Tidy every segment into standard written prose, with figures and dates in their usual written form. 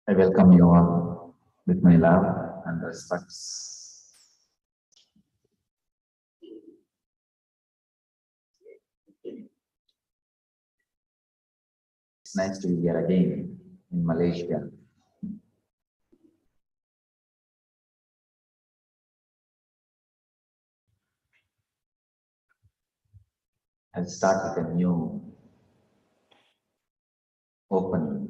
I welcome you all with my love and respects. It's nice to be here again in Malaysia. I'll start with a new opening.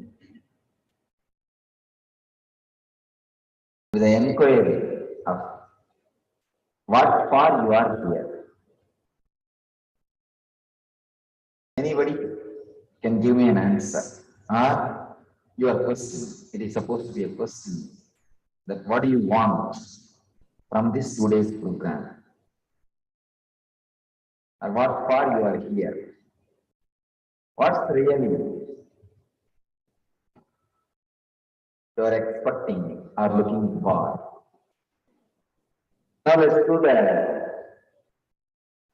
With the inquiry of what for you are here. Anybody can give me an answer. Or your question, it is supposed to be a question. That what do you want from this today's program? Or what for you are here? What's really you are expecting or looking for? Now let's do the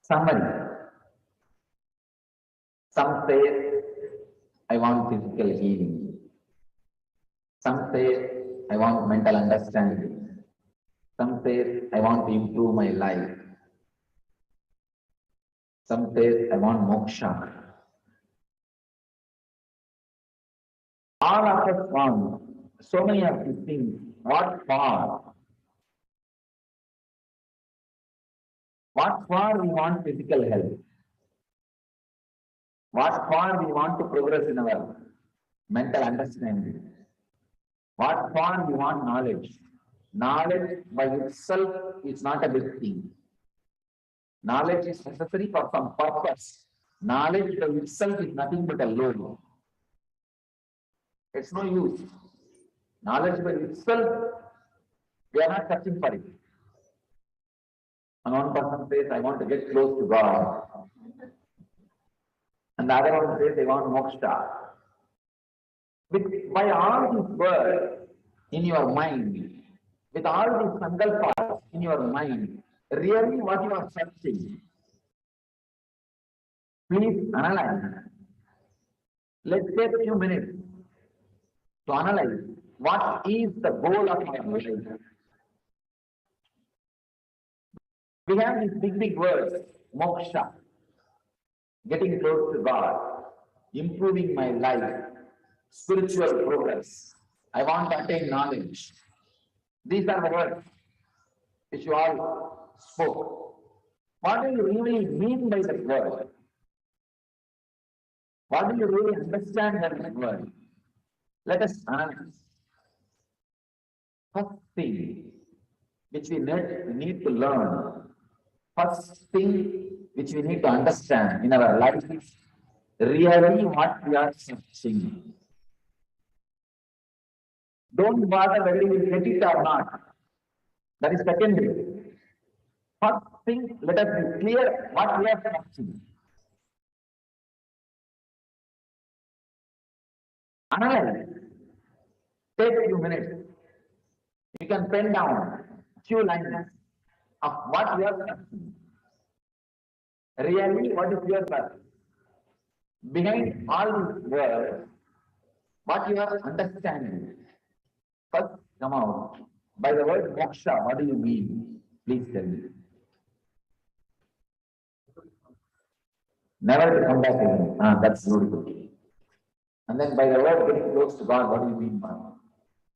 summary. Some say, I want physical healing. Some say, I want mental understanding. Some say, I want to improve my life. Some say, I want moksha. All of us want so many of these things. What for? What for we want physical health? What for we want to progress in our mental understanding? What for we want knowledge? Knowledge by itself is not a big thing. Knowledge is necessary for some purpose. Knowledge by itself is nothing but a load. It's no use. Knowledge by itself, we are not searching for it. And one person says, I want to get close to God. And the other one says, I want moksha. By all these words in your mind, with all these sankalpas in your mind, really what you are searching, please analyze. Let's take a few minutes to analyze what is the goal of our life. We have these big words, moksha, getting close to God, improving my life, spiritual progress. I want to attain knowledge. These are the words which you all spoke. What do you really mean by that word? What do you really understand by that word? Let us analyze. First thing which we need to learn, first thing which we need to understand in our life is really what we are searching. Don't bother whether you will get it or not. That is secondary. First thing, let us be clear what we are searching. Analyze. Take a few minutes. You can pen down few lines of what you are searching. Really, what is your purpose? Behind all these words, what you are understanding. First, come out. By the word moksha, what do you mean? Please tell me. Never to come back again. That's beautiful. And then by the word getting close to God, what do you mean by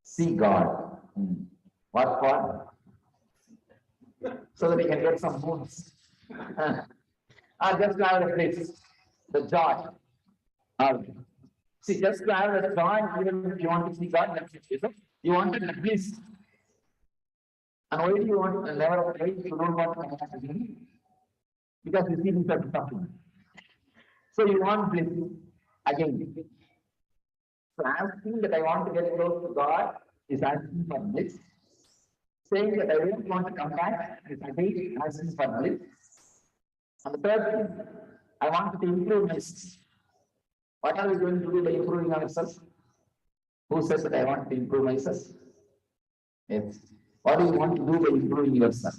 see God? What for? So that we can get some moons. Just to have the place, the joy. See, just to have the joy, even if you want to see God, that's it. So you wanted the bliss. And why do you want never why you don't want to come back again? Because you see this as suffering. So you want bliss again. So asking that I want to get close to God is asking for bliss. Saying that I don't want to come back is again asking for bliss. And the third thing, I want to improve myself. What are we going to do by improving ourselves? Who says that I want to improve myself? Yes. What do you want to do by improving yourself?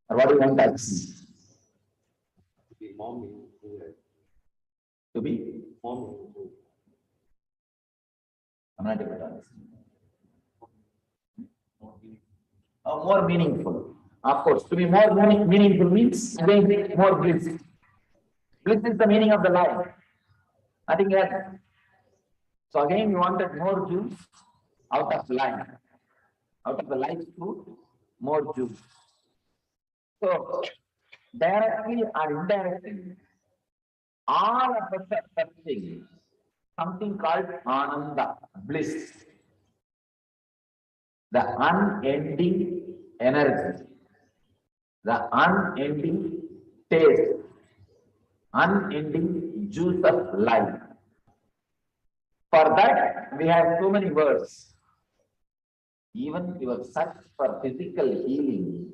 Or what do you want to achieve? To be more meaningful. To be more meaningful. I'm not able to understand. More meaningful. Of course, to be more meaningful means again more bliss. Bliss is the meaning of the life. Nothing else. So again, you wanted more juice out of life. Out of the life fruit, more juice. So directly or indirectly, all of us are touching something called ananda, bliss. The unending energy, the unending taste, unending juice of life. For that, we have so many words. Even your search for physical healing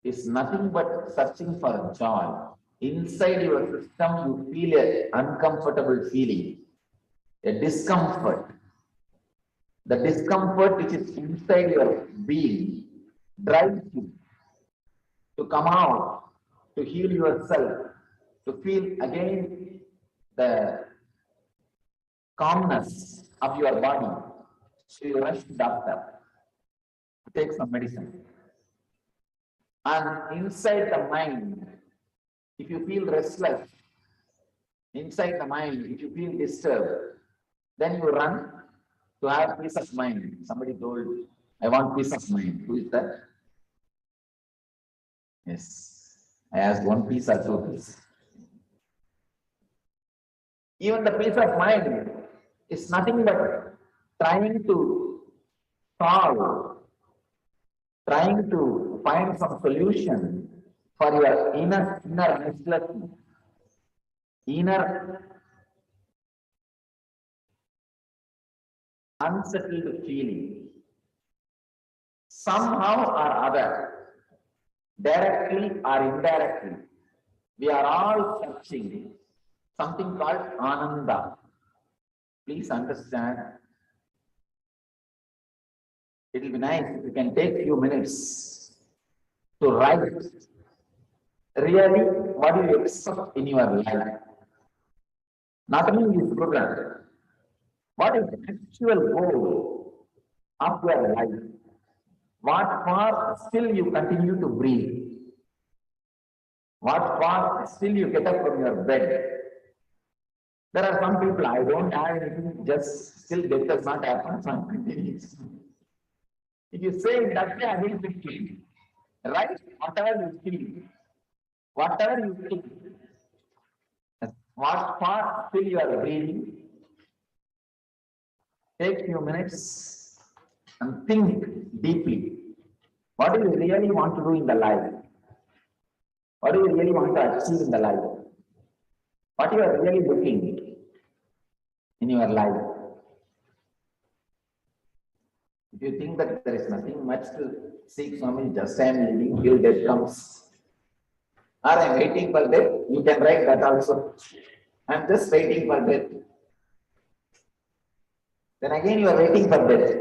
is nothing but searching for joy. Inside your system, you feel an uncomfortable feeling, a discomfort. The discomfort which is inside your being drives you to come out, to heal yourself, to feel again the calmness of your body. So you rush to doctor, take some medicine. And inside the mind, if you feel restless, inside the mind, if you feel disturbed, then you run to have peace of mind. Somebody told, I want peace of mind. Who is that? Yes. I asked one piece or two pieces. Even the peace of mind is nothing but trying to solve, trying to find some solution for your inner restlessness, inner unsettled feeling. Somehow or other, directly or indirectly, we are all searching something called ananda. Please understand. It will be nice if you can take few minutes to write really what you expect in your life. Not only this program, what is the actual goal of your life? What for still you continue to breathe? What for still you get up from your bed? There are some people, I don't have anything, just still death does not happen, so I'm continuing. If you say it that way, I will be killed. Right? Whatever you feel, what for still you are breathing, take few minutes and think deeply. What do you really want to do in the life? What do you really want to achieve in the life? What you are really looking in your life? If you think that there is nothing much to seek from me, just I am living till death comes. Or I am waiting for death, you can write that also. I am just waiting for death. Then again you are waiting for death.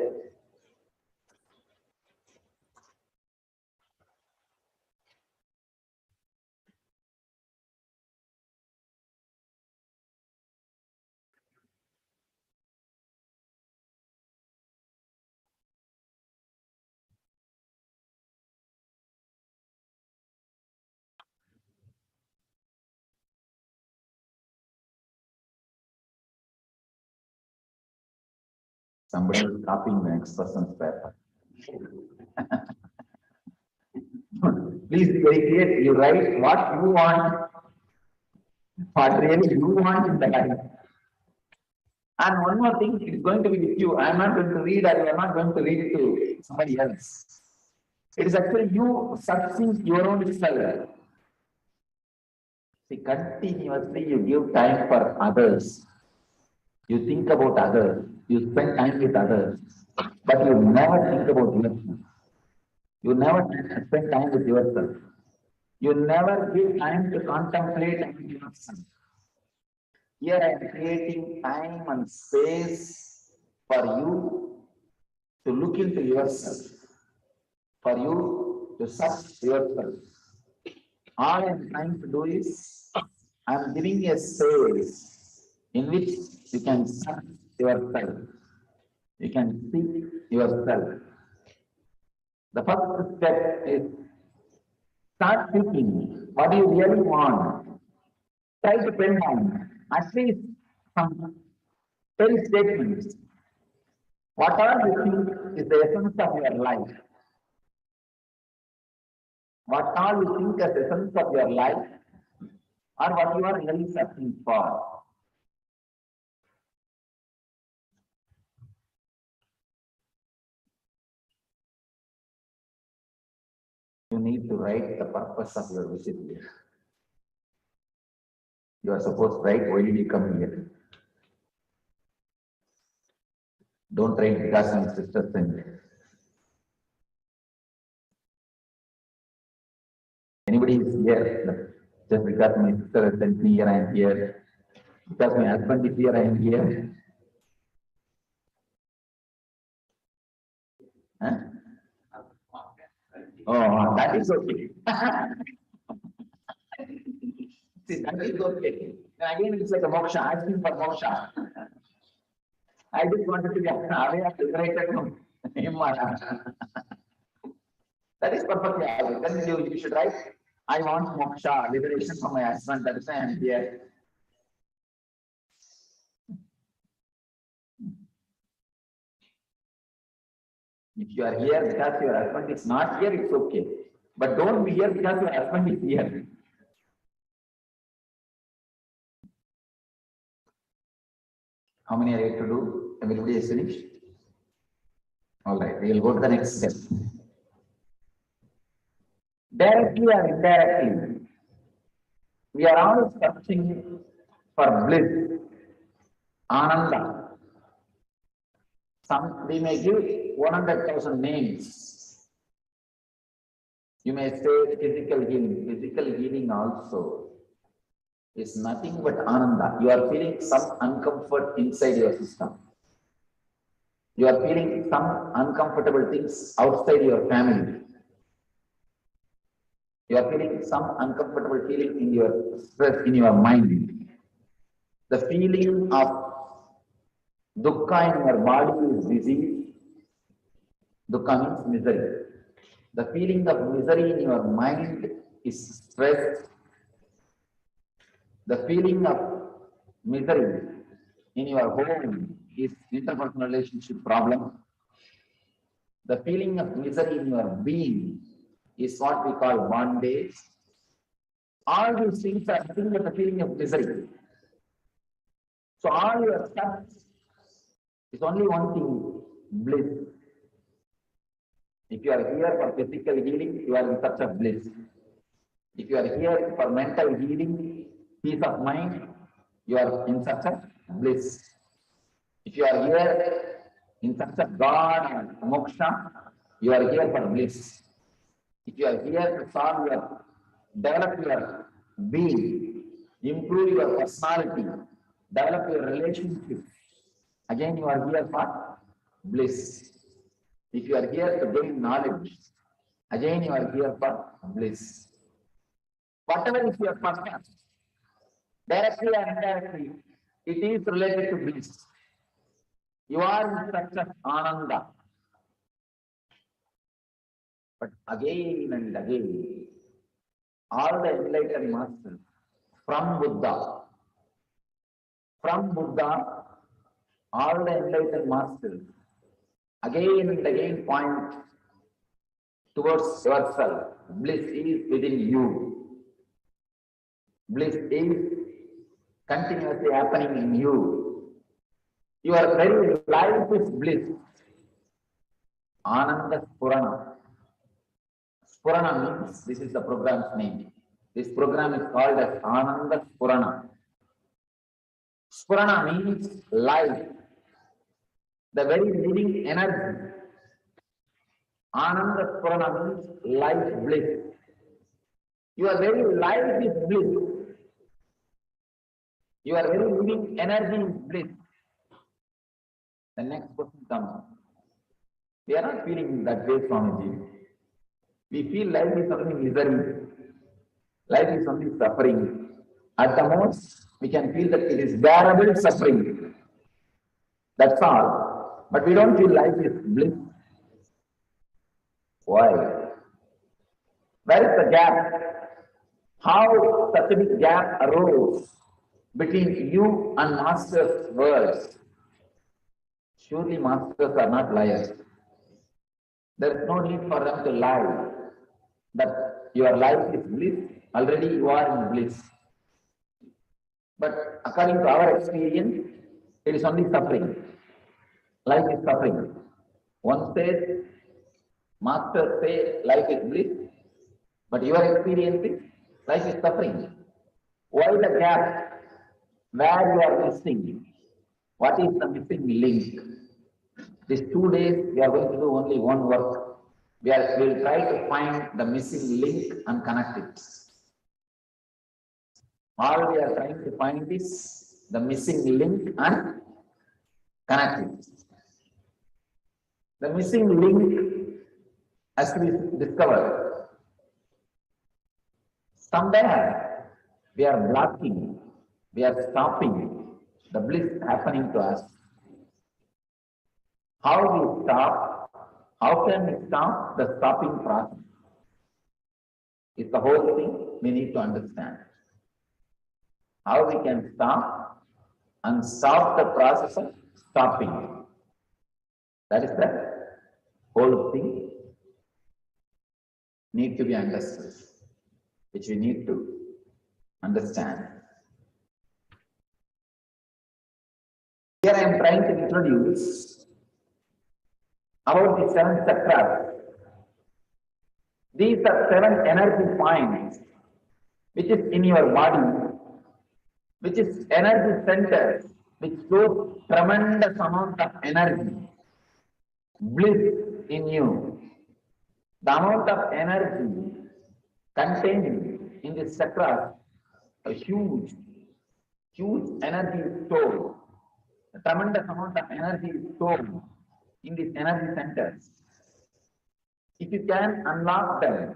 Somebody is copying the next person's paper. Please be very clear. You write what you want, what really you want in the life. And one more thing, it's going to be with you. I am not going to read, or you are not going to read it to somebody else. It is actually you searching your own self. See, continuously you give time for others. You think about others. You spend time with others. But you never think about yourself. You never spend time with yourself. You never give time to contemplate yourself. Here I am creating time and space for you to look into yourself, for you to search yourself. All I am trying to do is, I am giving a space in which you can search yourself. You can see yourself. The first step is start thinking what do you really want. Try to pen down at least some 10 statements. What all you think is the essence of your life? What all you think is the essence of your life, or what you are really searching for? You need to write the purpose of your visit here. You are supposed to write, why did you come here? Don't write because my sister sent me. Anybody is here, just because my sister has sent me here, I am here. Because my husband is here, I am here. Huh? Oh, that is okay. See, that is okay. And again, it's like a moksha, asking for moksha. I just wanted to be aware of liberated from him. That is perfectly all right. Then you should write, I want moksha, liberation from my husband. That is why I am here. If you are here because your husband is not here, it's okay. But don't be here because your husband is here. How many are yet to do? Everybody is finished? All right, we will go to the next step. Directly or indirectly, we are all searching for bliss, ananda. We may give 100,000 names. You may say physical healing. Physical healing also is nothing but ananda. You are feeling some uncomfort inside your system. You are feeling some uncomfortable things outside your family. You are feeling some uncomfortable feeling in your stress, in your mind. The feeling of dukkha in your body is disease. Dukkha means misery. The feeling of misery in your mind is stress. The feeling of misery in your home is interpersonal relationship problem. The feeling of misery in your being is what we call bondage. All these things are nothing but the feeling of misery. So all your stuff is only one thing, bliss. If you are here for physical healing, you are in search of bliss. If you are here for mental healing, peace of mind, you are in search of bliss. If you are here in search of God and moksha, you are here for bliss. If you are here to solve your, develop your being, improve your personality, develop your relationship, again you are here for bliss. If you are here to gain knowledge, again you are here for bliss. Whatever is your purpose, directly or indirectly, it is related to bliss. You are in search of ananda. But again and again, all the enlightened masters from Buddha, all the enlightened masters again and again point towards yourself. Bliss is within you. Bliss is continuously happening in you. Your very life is bliss. Ananda Spurana. Spurana means, this is the program's name. This program is called as Ananda Spurana. Spurana means life, the very living energy. Ananda Spurana means life bliss. Your very life is bliss. Your very living energy is bliss. The next question comes. We are not feeling that way, Swamiji. We feel life is only misery. Life is only suffering. At the most, we can feel that it is bearable suffering. That's all. But we don't feel life is bliss. Why? Where is the gap? How such a big gap arose between you and Master's words? Surely Masters are not liars. There is no need for them to lie that your life is bliss. Already you are in bliss. But according to our experience, it is only suffering. Life is suffering. One says, Master say life is bliss, but your experience is life is suffering. Why the gap? Where you are missing? What is the missing link? These 2 days we are going to do only one work. We will try to find the missing link and connect it. All we are trying to find is the missing link and connect it. The missing link has to be discovered. Somewhere we are blocking, we are stopping the bliss happening to us. How we stop? How can we stop the stopping process? It's the whole thing we need to understand. How we can stop and stop the process of stopping. That is the whole thing need to be understood, which we need to understand. Here I am trying to introduce about the 7 chakras. These are 7 energy points which is in your body, which is energy centers, which shows tremendous amount of energy, bliss in you. The amount of energy contained in this chakra, a huge energy is stored. A tremendous amount of energy is stored in these energy centers. If you can unlock them,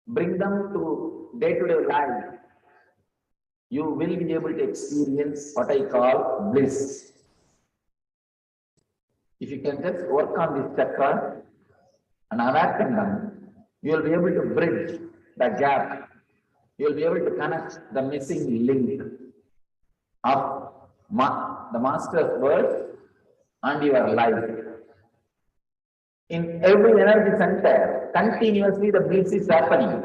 bring them to day-to-day life, you will be able to experience what I call bliss. If you can just work on this chakra and awaken them, you will be able to bridge the gap. You will be able to connect the missing link of the Master's words and your life. In every energy center, continuously the bliss is happening.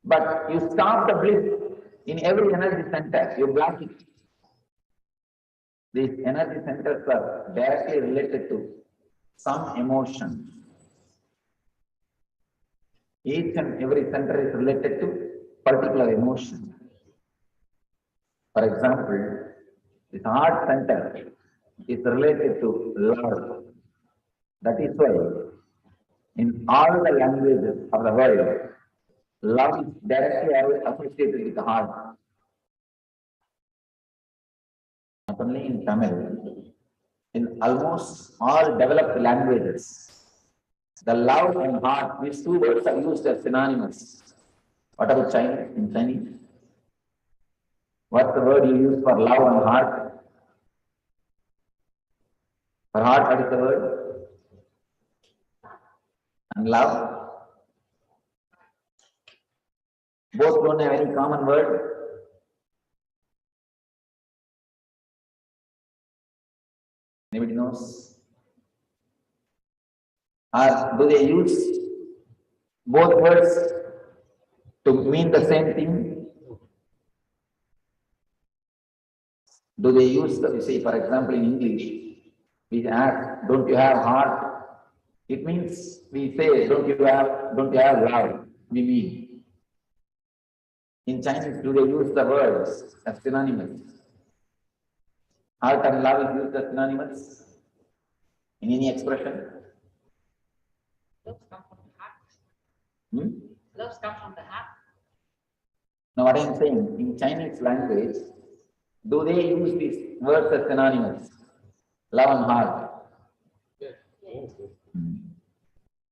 But you stop the bliss in every energy center, you block it. These energy centers are directly related to some emotion. Each and every center is related to particular emotion. For example, this heart center is related to love. That is why in all the languages of the world, love is directly associated with the heart. Not only in Tamil, in almost all developed languages, the love and heart, these 2 words are used as synonymous. What about Chinese? In Chinese, what's the word you use for love and heart? For heart, what is the word? And love? Both don't have any common word. Anybody knows? Or do they use both words to mean the same thing? Do they use the, you see, for example, in English, we ask, don't you have heart? It means we say, don't you have love? We mean. In Chinese, do they use the words as synonymous? Heart and love is used as synonymous in any expression. Love comes from the heart. Hmm? Love comes from the heart. Now, what I am saying, in Chinese language, do they use these words as synonymous? Love and heart. Yes. Yes.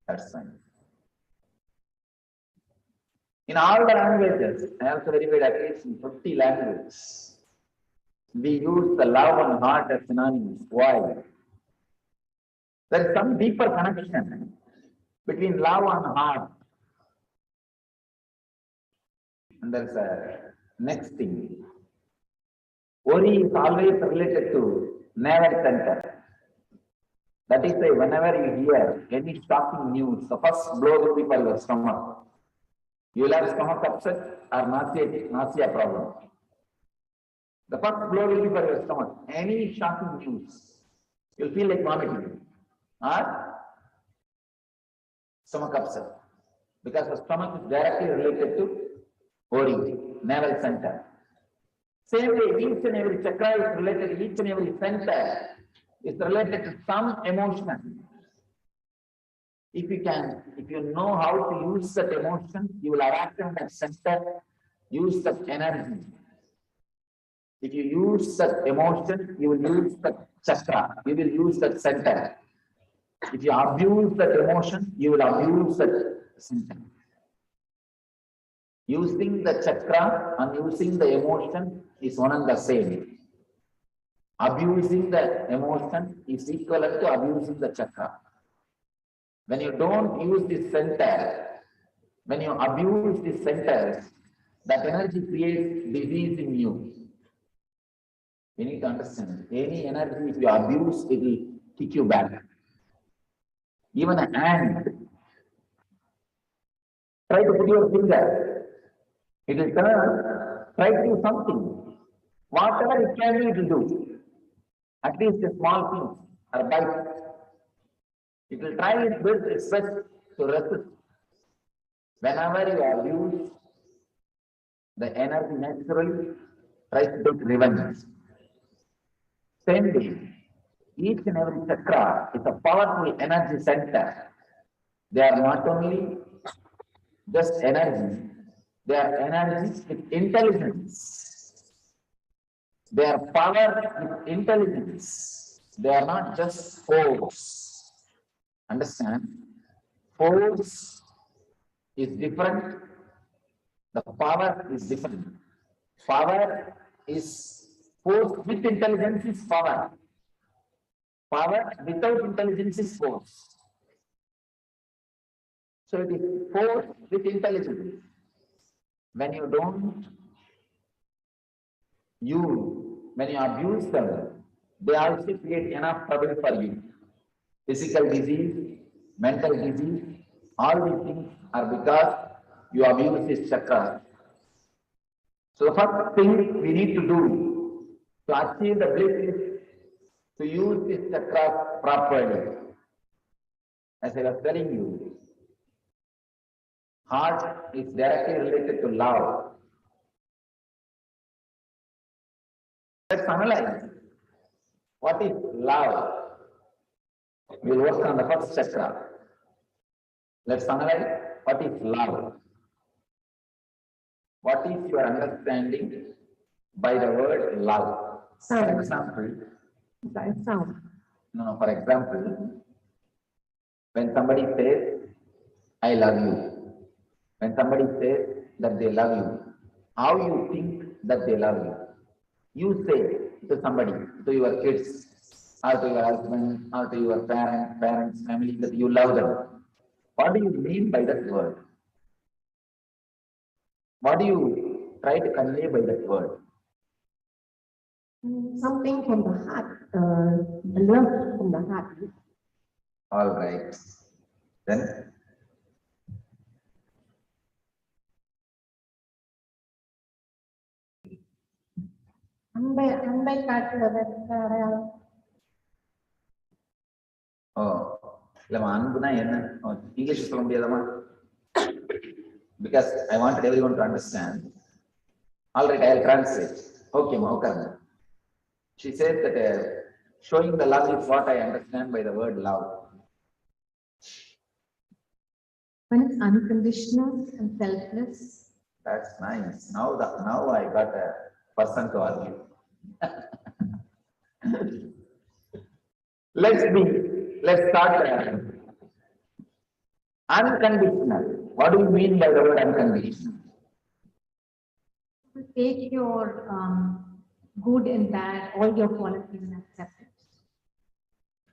That's fine. In all the languages, I also verified at least in 50 languages, we use the love and heart as synonymous. Why? There is some deeper connection between love and heart. And there's a next thing. Worry is always related to navel center. That is why whenever you hear any shocking news, the first blow will be for your stomach. You will have stomach upset or nausea problem. The first blow will be for your stomach. Any shocking news, you'll feel like vomiting or stomach upset. Because the stomach is directly related to worry, navel center. Same way, each and every chakra is related, each and every center is related to some emotion. If you know how to use that emotion, you will awaken that center, use that energy. If you use that emotion, you will use that chakra, you will use that center. If you abuse that emotion, you will abuse that center. Using the chakra and using the emotion is one and the same. Abusing the emotion is equivalent to abusing the chakra. When you don't use this center, when you abuse these centers, that energy creates disease in you. You need to understand, any energy, if you abuse, it will kick you back. Even a hand, try to put your finger, it will turn, try to do something. Whatever it can do, it will do. At least a small thing or bite. It will try its best to resist. Whenever you abuse, the energy naturally tries to take revenge. Same way, each and every chakra is a powerful energy center. They are not only just energy, they are energies with intelligence. They are power with intelligence. They are not just force. Understand? Force is different. The power is different. Power is force with intelligence is power. Power without intelligence is force. So it is force with intelligence. When you don't when you abuse them, they also create enough trouble for you. Physical disease, mental disease, all these things are because you abuse this chakra. So the first thing we need to do to achieve the bliss is to use this chakra properly. As I was telling you, heart is directly related to love. Let's analyze what is love. We'll work on the first chakra. Let's analyze what is love. What is your understanding by the word love? For example, for example, when somebody says, I love you, when somebody says that they love you, how you think that they love you? You say to somebody, to your kids, or to your husband, or to your parents, family, that you love them. What do you mean by that word? What do you try to convey by that word? Something from the heart, love from the heart. All right. Then அன்பை காட்டுவதற்கு அடையாளம். இல்லம்மா அன்புனா என்ன English சொல்ல முடியாதம்மா? Because I wanted everyone to understand. All right, I'll translate. Okay, ma, okay. She said that showing the love is what I understand by the word love. When it's unconditional and selfless. That's nice. Now I got a person to argue. Let's start unconditional. What do you mean by the word unconditional? Take your good and bad, all your qualities and accept it.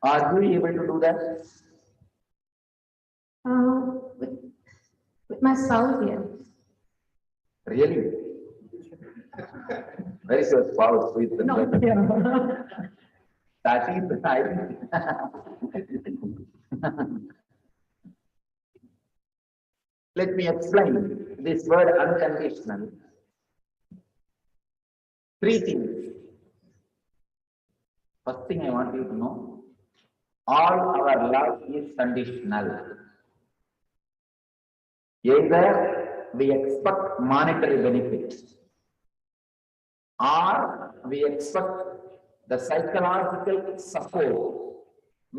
Are you able to do that? With my spouse, yes. Really? Where is your spouse? With the Not here. That is the time. Let me explain this word unconditional. Three things. First thing I want you to know, all our love is conditional. Either we expect monetary benefit or we expect the psychological support,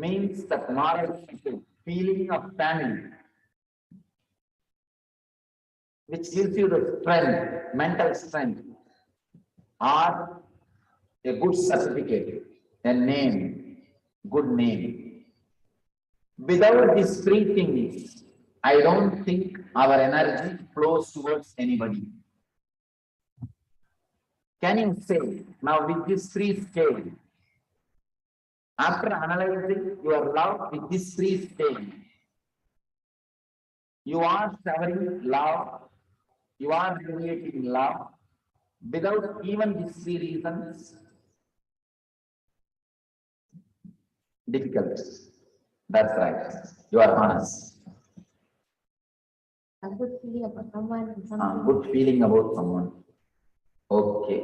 means that moral support, feeling of family, which gives you the strength, mental strength, or a good certificate, a name, good name. Without these three things, I don't think our energy flows towards anybody. Can you say, now with this three scale, after analyzing your love with this three scale, you are showering love, you are radiating love, without even these three reasons? Difficult. That's right. You are honest. A good feeling about someone and something. Good feeling about someone. Okay.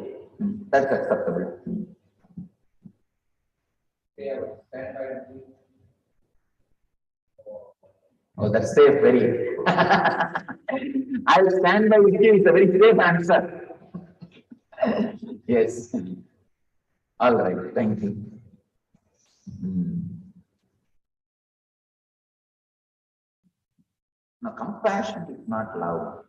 That's acceptable. Oh, that's safe, very. I'll stand by with you. It's a very safe answer. Yes. All right. Thank you. Now, compassion is not love.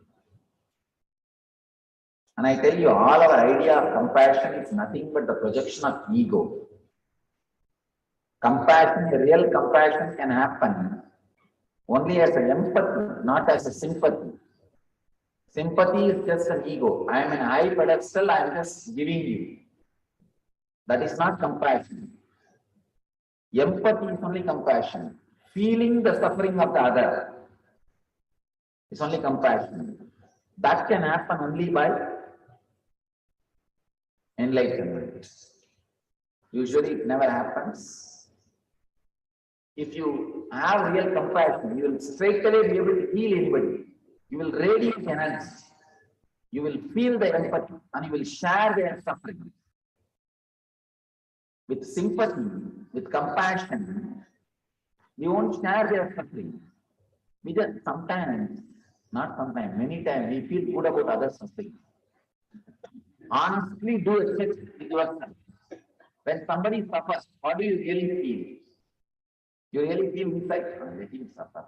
And I tell you, all our idea of compassion is nothing but the projection of ego. Compassion, a real compassion can happen only as an empathy, not as a sympathy. Sympathy is just an ego. I am an high pedestal, I am just giving you. That is not compassion. Empathy is only compassion. Feeling the suffering of the other is only compassion. That can happen only by enlightenment. Usually it never happens. If you have real compassion, you will straight away be able to heal anybody. You will radiate energy. You will feel the empathy and you will share their suffering. With sympathy, with compassion, we won't share their suffering. We just sometimes, not sometimes, many times, we feel good about others' suffering. Honestly, do a check with yourself. When somebody suffers, what do you really feel? You really feel inside, let him suffer.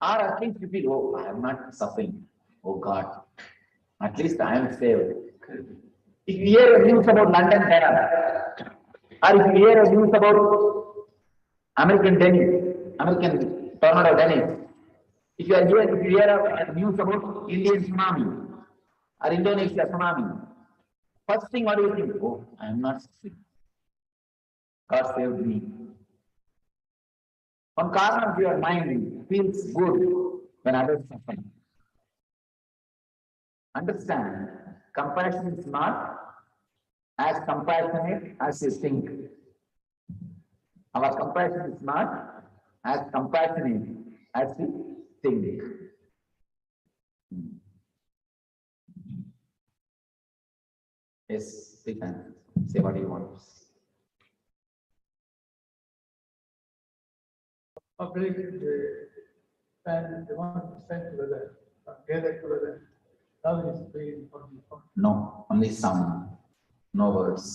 Or at least you feel, oh, I am not suffering. Oh God, at least I am saved. If you hear news about London terror, or if you hear news about American tornado Dennis, if you hear news about Indian tsunami or Indonesia tsunami, first thing what do you think? Oh, I am not sick. God saved me. One corner of your mind feels good when others suffer. Understand, compassion is not as compassionate as you think. Our compassion is not as compassionate as we think. Yes, we can say what you want. Public, and they want to stand together, gather together. Love is very important. No, only sound, no words.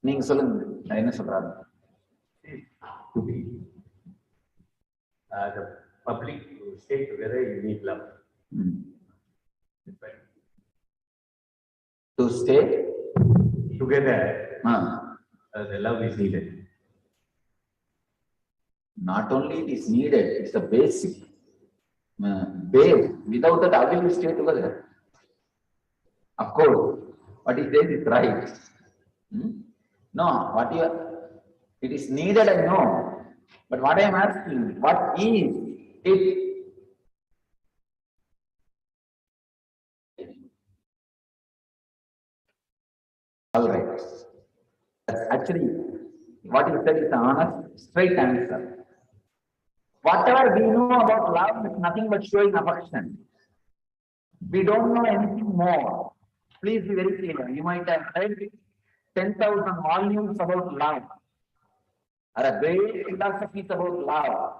நீங்க சொல்லுங்க, நான் என்ன சொல்றாரு? To be the public to stay together, you need love. To stay Together, uh, the love is needed. not only it is needed, it's a basic base. Without that, how will you stay together? Of course, what he says is right. No, what you are, it is needed, I know. But what I am asking, what is it? All right. That's actually what you said is the honest, straight answer. Whatever we know about love is nothing but showing affection. We don't know anything more. Please be very clear. You might have read 10,000 volumes about love, or a great philosophies about love,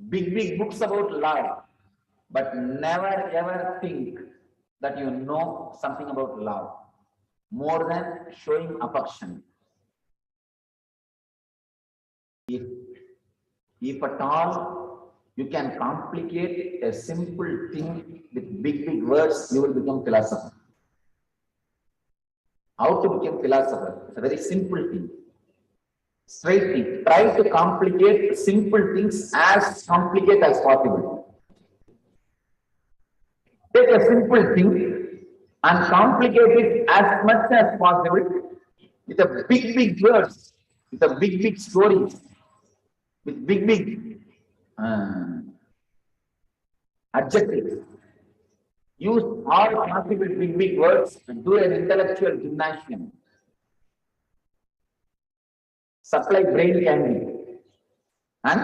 big books about love, but never ever think that you know something about love more than showing affection. If at all you can complicate a simple thing with big words, you will become philosopher. How to become philosopher? It's a very simple thing. Straight thing. Try to complicate simple things as complicated as possible. Take a simple thing and complicate it as much as possible with a big words, with a big stories, with big adjectives. Use all possible big words and do an intellectual gymnasium. Supply brain candy and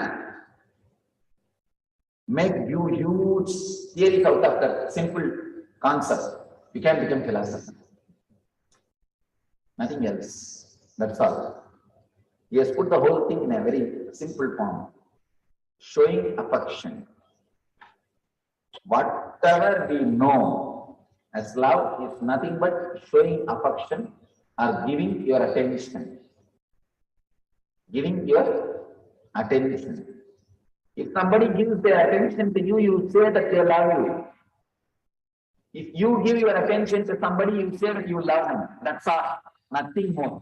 make huge theories out of that simple concept. You can become philosopher. Nothing else. That's all. He has put the whole thing in a very simple form. Showing affection. Whatever we know as love is nothing but showing affection or giving your attention. Giving your attention. If somebody gives their attention to you, you say that they love you. If you give your attention to somebody, you say that you love him. That's all. Nothing more.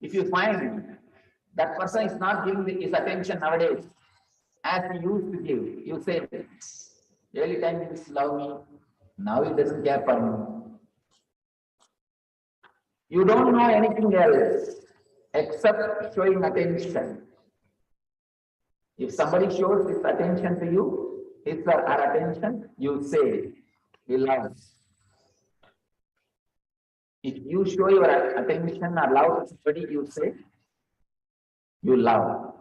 If you find that person is not giving his attention nowadays as he used to give, you say, early time he used to love me, now he doesn't care for me. You don't know anything else except showing attention. If somebody shows his attention to you, his or her attention, you say, he loves. If you show your attention or love to somebody, you say, you love.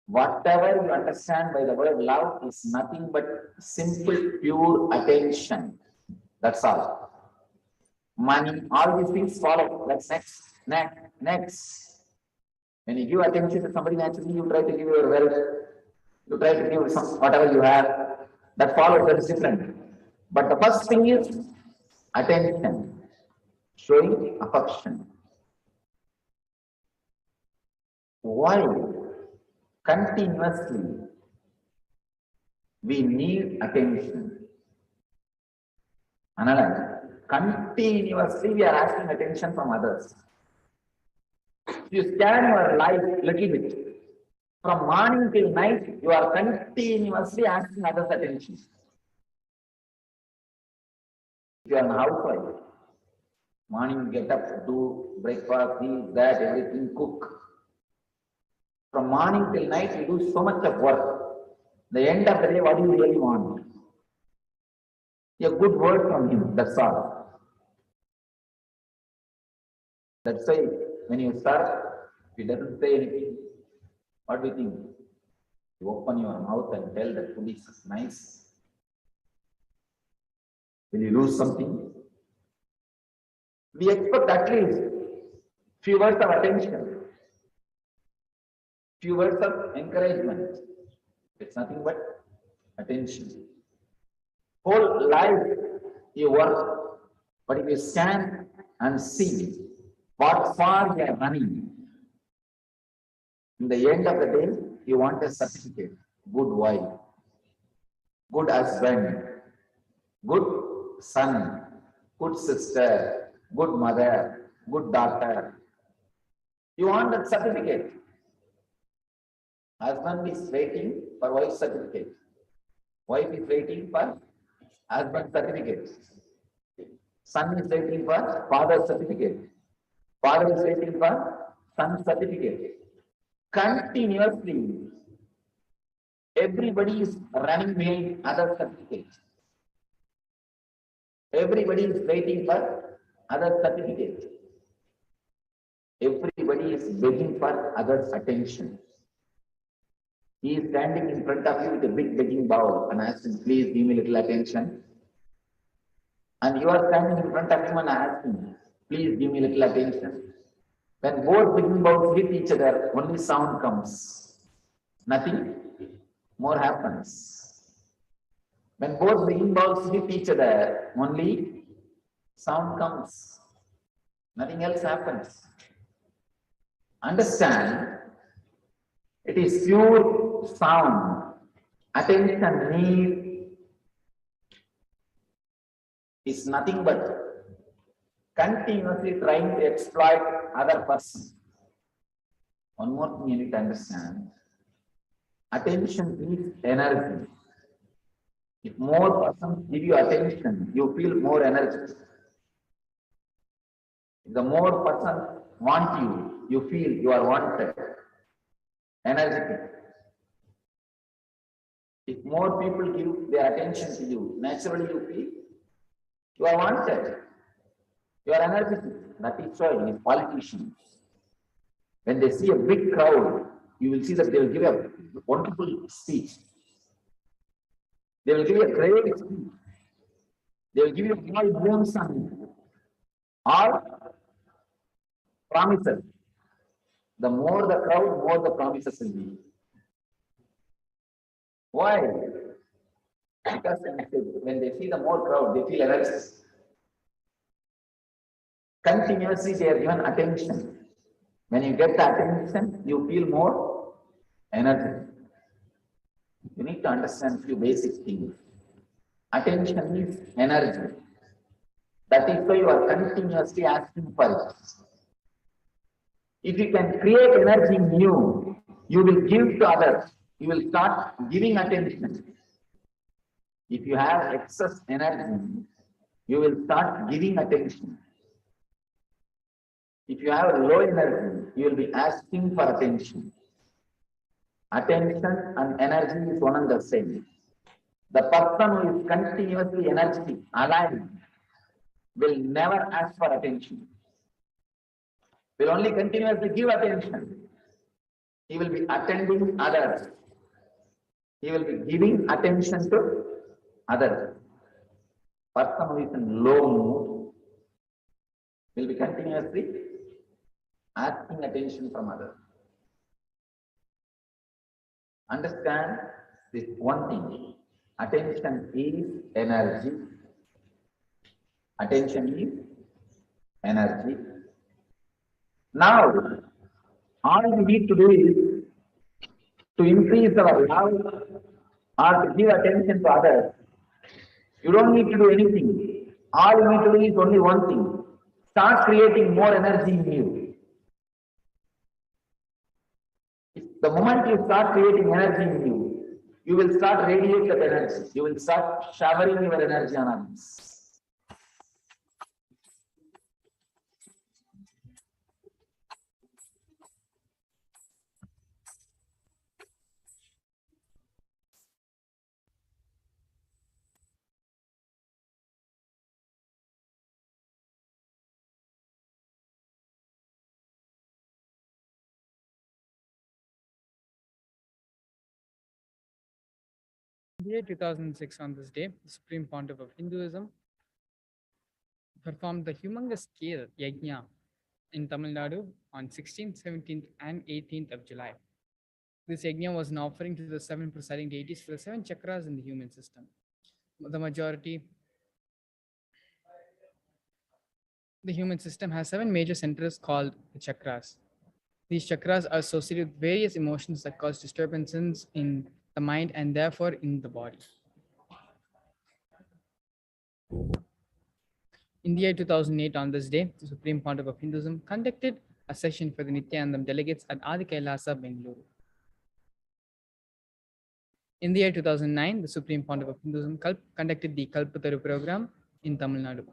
Whatever you understand by the word love is nothing but simple, pure attention. That's all. Money, all these things follow. That's next. When you give attention to somebody, naturally you try to give your wealth, you try to give some, whatever you have, that follows, that is different. But the first thing is attention, showing affection. Why? Continuously, we need attention. Continuously, we are asking attention from others. You scan your life a little bit. From morning till night, you are continuously asking others' attention. If you are a housewife, morning get up, do breakfast, this, that, everything, cook. From morning till night, you do so much of work. The end of the day, what do you really want? A good word from him, that's all. That's why when you serve, if it doesn't say anything, what do you think? You open your mouth and tell that food is nice. Will you lose something? We expect at least few words of attention, few words of encouragement. It's nothing but attention. Whole life you work, but if you stand and see what far you are running, in the end of the day, you want a certificate. Good wife, good husband, good son, good sister, good mother, good daughter. You want that certificate. Husband is waiting for wife's certificate. Wife is waiting for husband's certificate. Son is waiting for father's certificate. Father is waiting for son's certificate. Continuously, everybody is running behind other certificates. Everybody is waiting for other certificates. Everybody is begging for others' attention. He is standing in front of you with a big begging bowl and asking, please give me little attention. And you are standing in front of him and asking, please give me little attention. When both begging bowls hit each other, only sound comes. Nothing more happens. When both begging bowls hit each other, only sound comes. Nothing else happens. Understand, it is pure sound. Attention need is nothing but continuously trying to exploit other person. One more thing you need to understand. Attention is energy. If more persons give you attention, you feel more energy. If the more persons want you, you feel you are wanted. Energetic. If more people give their attention to you, naturally you feel you are wanted. You are energetic. That is why in politicians, when they see a big crowd, you will see that they will give a wonderful speech. They will give you a great speech. They will give you all booms and all promises. The more the crowd, more the promises will be. Why? Because when they see the more crowd, they feel energized. Continuously they are given attention. When you get the attention, you feel more energy. You need to understand few basic things. Attention is energy. That is why you are continuously asking for it. If you can create energy in you, you will give to others. You will start giving attention. If you have excess energy, you will start giving attention. If you have low energy, you will be asking for attention. Attention and energy is one and the same. The person who is continuously energetic, alive, will never ask for attention. Will only continuously give attention. He will be attending others. He will be giving attention to others. Person who is in low mood will be continuously asking attention from others. Understand this one thing. Attention is energy. Attention is energy. Now, all we need to do is to increase our love or to give attention to others. You don't need to do anything. All you need to do is only one thing. Start creating more energy in you. The moment you start creating energy in you, you will start radiating that energy. You will start showering your energy on others. In the year 2006, on this day, the Supreme Pontiff of Hinduism performed the humongous scale yajna in Tamil Nadu on 16th, 17th, and 18th of July. This yajna was an offering to the seven presiding deities for the seven chakras in the human system. The human system has seven major centers called the chakras. These chakras are associated with various emotions that cause disturbances in the mind and therefore in the body. In the year 2008, on this day, the Supreme Pontiff of Hinduism conducted a session for the Nithyananda delegates at Adi Kailasa, Bengaluru. In the year 2009, the Supreme Pontiff of Hinduism conducted the Kalpataru program in Tamil Nadu.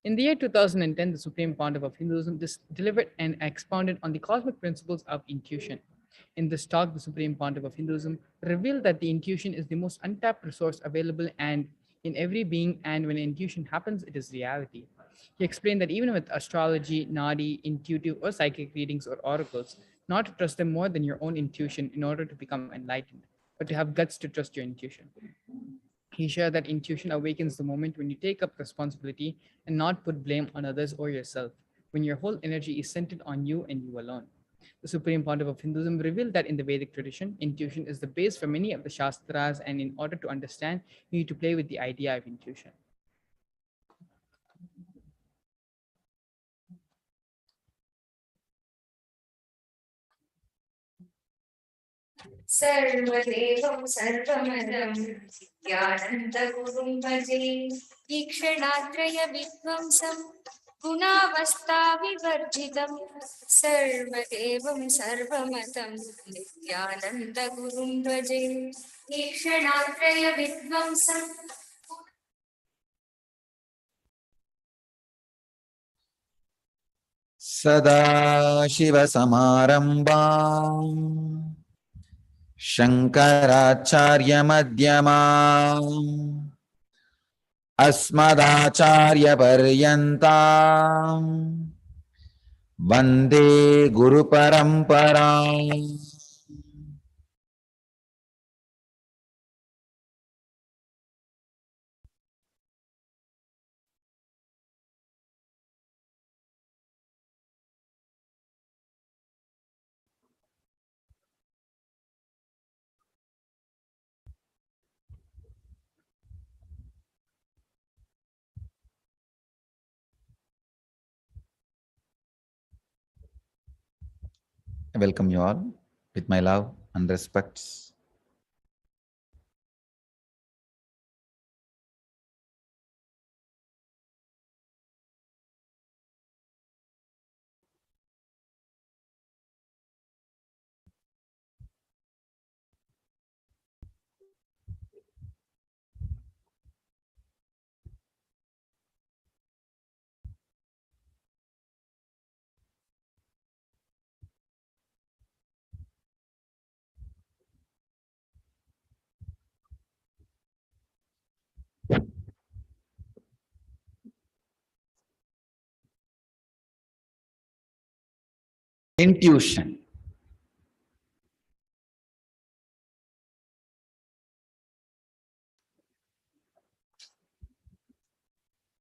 In the year 2010, the Supreme Pontiff of Hinduism delivered and expounded on the cosmic principles of intuition. In this talk, the Supreme Pontiff of Hinduism revealed that the intuition is the most untapped resource available and in every being, and when intuition happens, it is reality. He explained that even with astrology, nadi, intuitive or psychic readings or oracles, not to trust them more than your own intuition in order to become enlightened, but to have guts to trust your intuition. He shared that intuition awakens the moment when you take up responsibility and not put blame on others or yourself, when your whole energy is centered on you and you alone. The Supreme Pontiff of Hinduism revealed that in the Vedic tradition, intuition is the base for many of the Shastras, and in order to understand, you need to play with the idea of intuition. सर्वदेवं सर्वमदं ज्ञानन्दगुरुं भजे ईक्षणात्रयविध्वंसं गुणावस्थाविवर्जितं सर्वदेवं सर्वमतं नित्यानन्दगुरुं भजे ईक्षणात्रयविध्वंसं सदाशिवसमारम्भाम् शङ्कराचार्यमध्यमाम् अस्मदाचार्यपर्यन्ताम् वन्दे गुरुपरम्पराम्. I welcome you all with my love and respects. Intuition.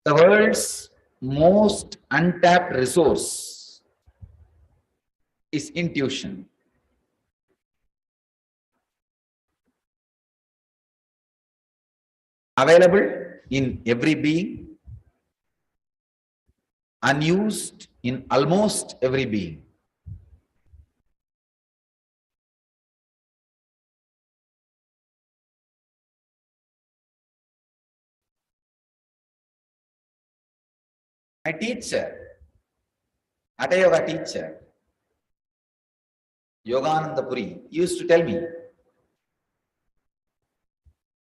The world's most untapped resource is intuition. Available in every being, unused in almost every being. My teacher, Hatha Yoga teacher, Yogananda Puri, used to tell me,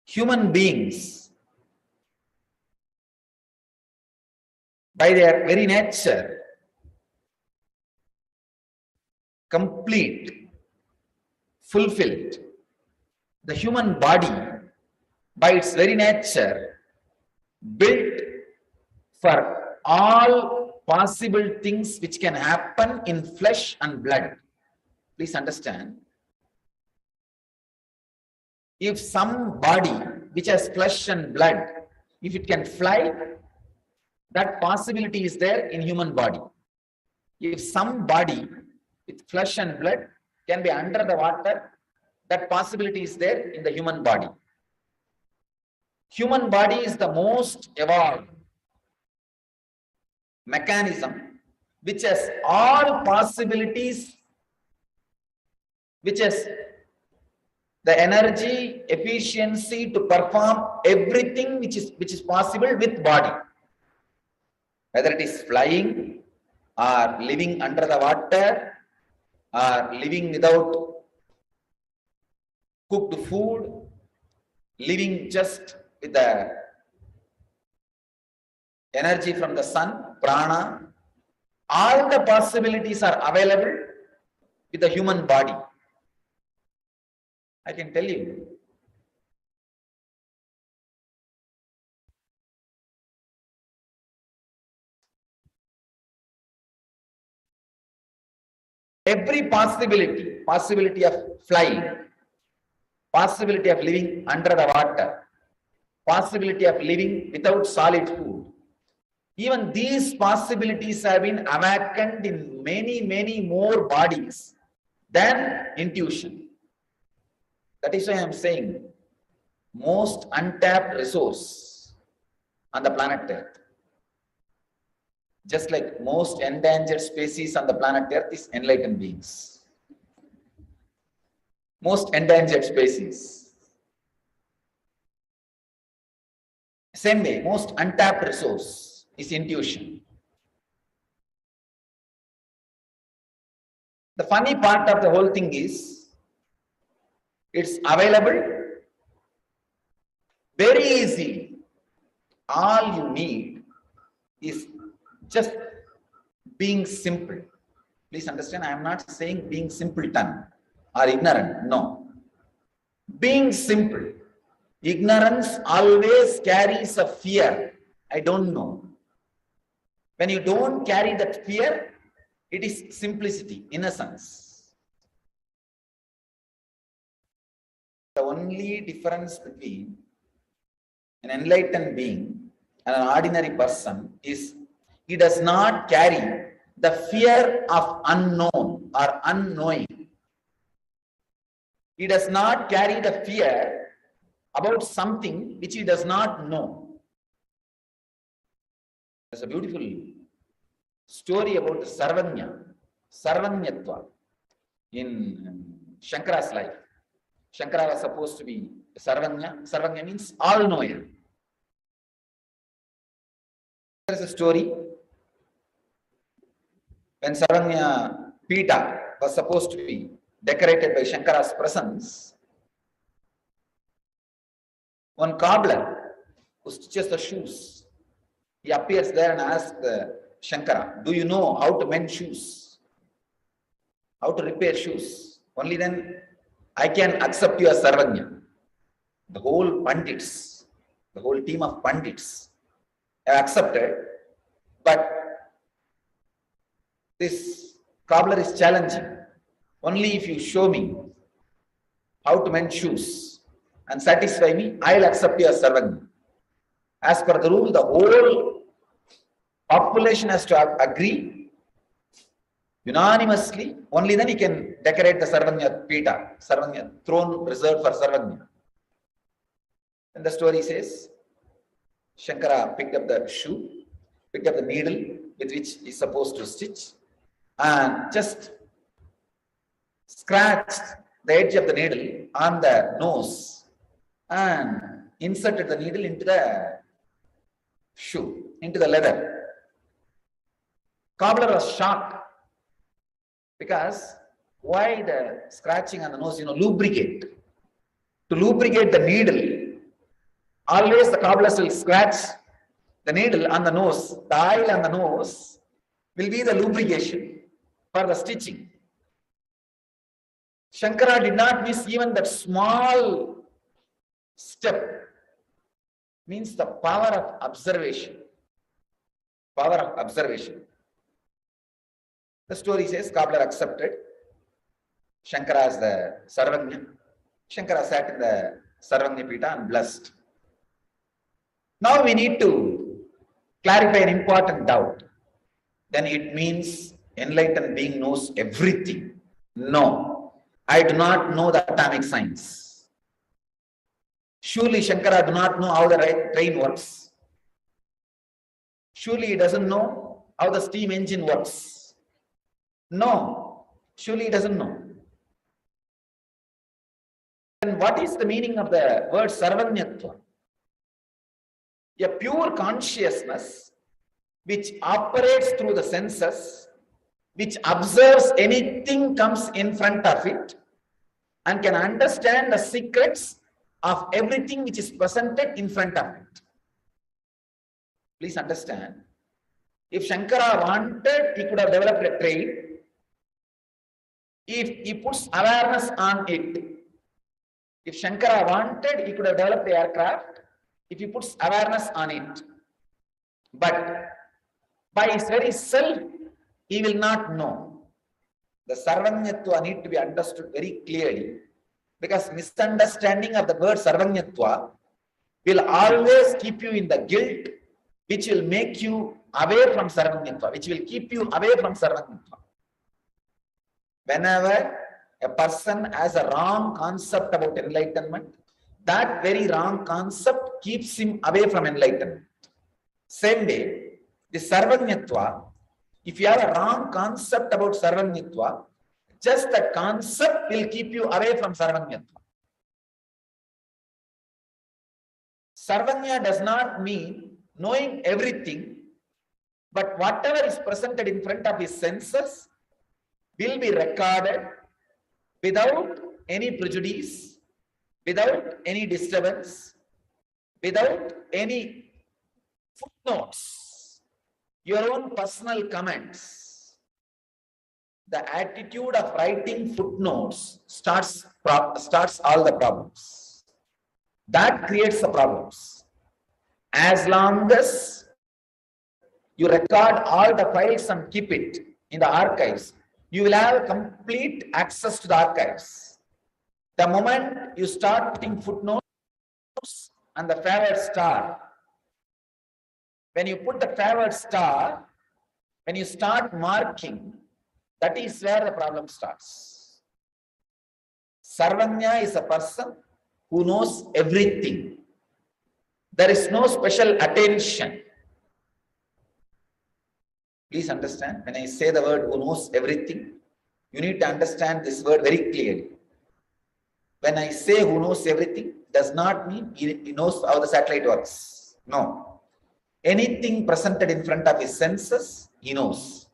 human beings, by their very nature, complete, fulfilled. The human body, by its very nature, built for all possible things which can happen in flesh and blood. Please understand. if some body which has flesh and blood, if it can fly, that possibility is there in human body. If some body with flesh and blood can be under the water, that possibility is there in the human body. Human body is the most evolved mechanism which has all possibilities, which has the energy, efficiency to perform everything which is possible with body. Whether it is flying or living under the water or living without cooked food, living just with the energy from the sun, prana, all the possibilities are available with the human body. I can tell you. Every possibility of flying, possibility of living under the water, possibility of living without solid food. Even these possibilities have been awakened in many, many more bodies than intuition. That is why I am saying most untapped resource on the planet Earth. Just like most endangered species on the planet Earth is enlightened beings. Most endangered species. Same way, most untapped resource is intuition. The funny part of the whole thing is, it's available very easily. All you need is just being simple. Please understand, I am not saying being simpleton or ignorant. No. Being simple. Ignorance always carries a fear. I don't know. When you don't carry that fear, it is simplicity, innocence. The only difference between an enlightened being and an ordinary person is he does not carry the fear of unknown or unknowing. He does not carry the fear about something which he does not know. There's a beautiful story about Sarvanyatva in Shankara's life. Shankara was supposed to be Sarvanya. Sarvanya means all-knower. There is a story when Sarvanya Pita was supposed to be decorated by Shankara's presence. One cobbler who stitches the shoes, he appears there and asks Shankara, do you know how to mend shoes? How to repair shoes? Only then I can accept you as Sarvanya. The whole Pandits, the whole team of Pandits have accepted, but this cobbler is challenging. Only if you show me how to mend shoes and satisfy me, I will accept you as Sarvanya. As per the rule, the whole population has to agree unanimously. Only then he can decorate the Sarvanya Pita, Sarvanya throne reserved for Sarvanya. And the story says, Shankara picked up the shoe, picked up the needle with which he is supposed to stitch, and just scratched the edge of the needle on the nose and inserted the needle into the shoe, into the leather. Cobbler was shocked because why the scratching on the nose? Lubricate. To lubricate the needle, always the cobblers will scratch the needle on the nose. The oil on the nose will be the lubrication for the stitching. Shankara did not miss even that small step. Means the power of observation. Power of observation. The story says cobbler accepted Shankara as the Sarvanya. Shankara sat in the Sarvanyapita and blessed. Now we need to clarify an important doubt. Then it means enlightened being knows everything. No, I do not know the atomic science. Surely Shankara do not know how the train works. Surely he doesn't know how the steam engine works. No, surely he doesn't know. Then what is the meaning of the word Sarvanyatva? A pure consciousness which operates through the senses, which observes anything comes in front of it and can understand the secrets of everything which is presented in front of it. Please understand, if Shankara wanted, he could have developed a train. If he puts awareness on it, if Shankara wanted, he could have developed the aircraft if he puts awareness on it. But by his very self, he will not know. The Sarvanyatva need to be understood very clearly, because misunderstanding of the word Sarvanyatva will always keep you in the guilt, which will make you away from Sarvanyatva, which will keep you away from Sarvanyatva. Whenever a person has a wrong concept about enlightenment, that very wrong concept keeps him away from enlightenment. Same way, the Sarvanyatva, if you have a wrong concept about Sarvanyatva, just that concept will keep you away from Sarvanyatva. Sarvanya does not mean knowing everything, but whatever is presented in front of his senses will be recorded without any prejudice, without any disturbance, without any footnotes, your own personal comments. The attitude of writing footnotes starts all the problems. That creates the problems. As long as you record all the files and keep it in the archives, you will have complete access to the archives. The moment you start putting footnotes and the favored star, when you put the favored star, when you start marking, that is where the problem starts. Sarvanya is a person who knows everything. There is no special attention. Please understand, when I say the word who knows everything, you need to understand this word very clearly. When I say who knows everything, does not mean he knows how the satellite works. No. Anything presented in front of his senses, he knows.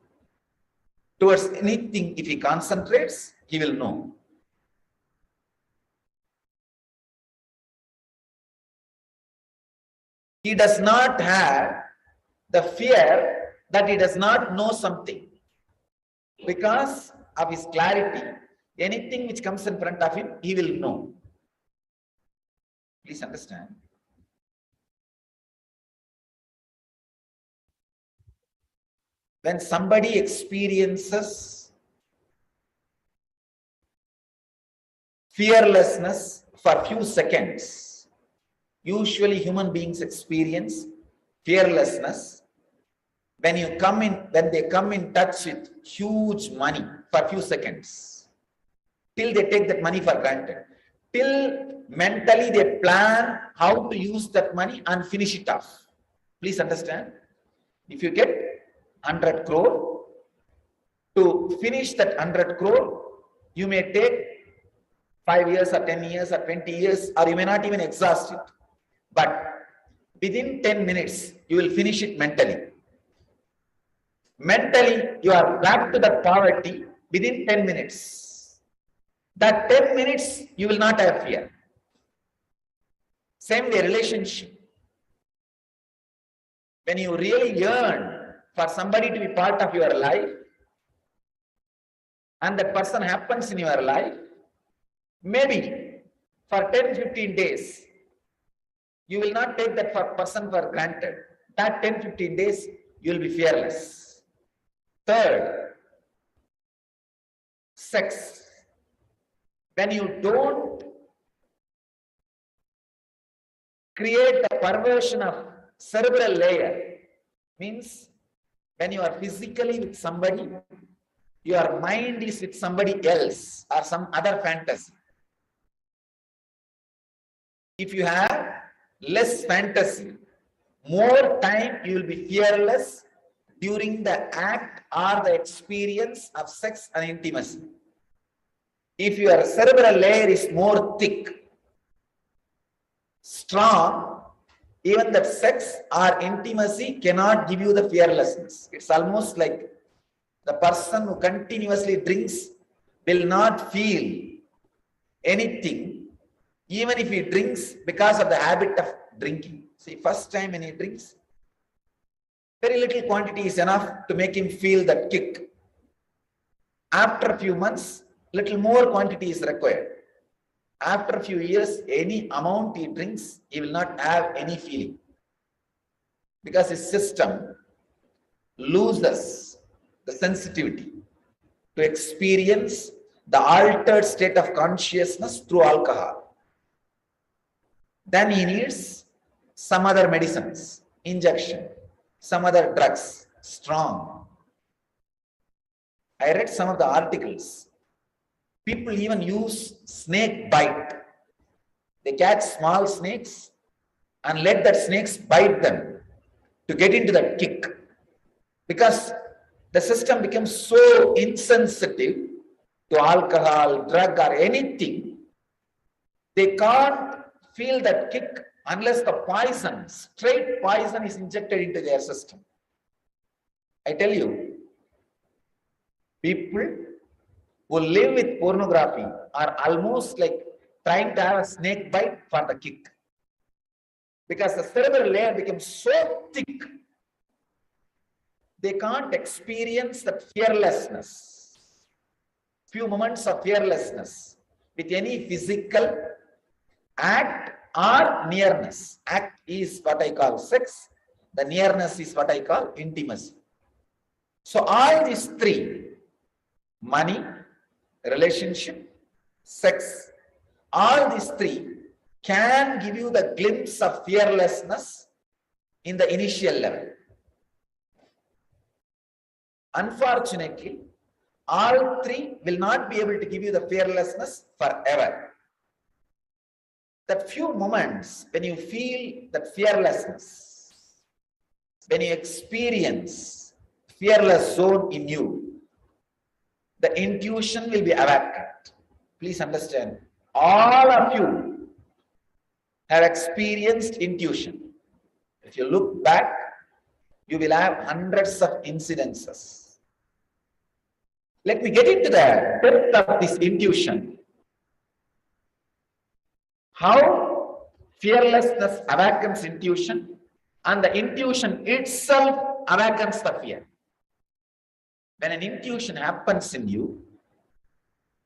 Towards anything, if he concentrates, he will know. He does not have the fear that he does not know something. Because of his clarity, anything which comes in front of him, he will know. Please understand. When somebody experiences fearlessness for a few seconds, usually human beings experience fearlessness when they come in touch with huge money for a few seconds, till they take that money for granted, till mentally they plan how to use that money and finish it off. Please understand, if you get 100 crore, to finish that 100 crore, you may take 5 years or 10 years or 20 years, or you may not even exhaust it. But within 10 minutes, you will finish it mentally. Mentally, you are back to that poverty within 10 minutes. That 10 minutes, you will not have fear. Same way, relationship. When you really yearn for somebody to be part of your life, and that person happens in your life, maybe for 10-15 days, you will not take that person for granted. That 10-15 days, you will be fearless. Third, sex. When you don't create a perversion of cerebral layer. Means when you are physically with somebody, your mind is with somebody else or some other fantasy. If you have less fantasy, more time you will be fearless during the act or the experience of sex and intimacy. If your cerebral layer is more thick, strong, even that sex or intimacy cannot give you the fearlessness. It's almost like the person who continuously drinks will not feel anything, even if he drinks because of the habit of drinking. See, first time when he drinks, very little quantity is enough to make him feel that kick. After a few months, little more quantity is required. After a few years, any amount he drinks, he will not have any feeling. Because his system loses the sensitivity to experience the altered state of consciousness through alcohol. Then he needs some other medicines, injection, some other drugs, strong. I read some of the articles. People even use snake bite. They catch small snakes and let that snakes bite them to get into that kick. Because the system becomes so insensitive to alcohol, drug or anything, they can't feel that kick unless the poison, straight poison is injected into their system. I tell you, people who live with pornography are almost like trying to have a snake bite for the kick. Because the cerebral layer becomes so thick, they can't experience that fearlessness, few moments of fearlessness with any physical act or nearness. Act is what I call sex, the nearness is what I call intimacy. So all these three, money, relationship, sex, all these three can give you the glimpse of fearlessness in the initial level. Unfortunately, all three will not be able to give you the fearlessness forever. That few moments when you feel that fearlessness, when you experience fearless zone in you, the intuition will be awakened. Please understand, all of you have experienced intuition. If you look back, you will have hundreds of incidences. Let me get into the depth of this intuition. How fearlessness awakens intuition, and the intuition itself awakens the fear. When an intuition happens in you,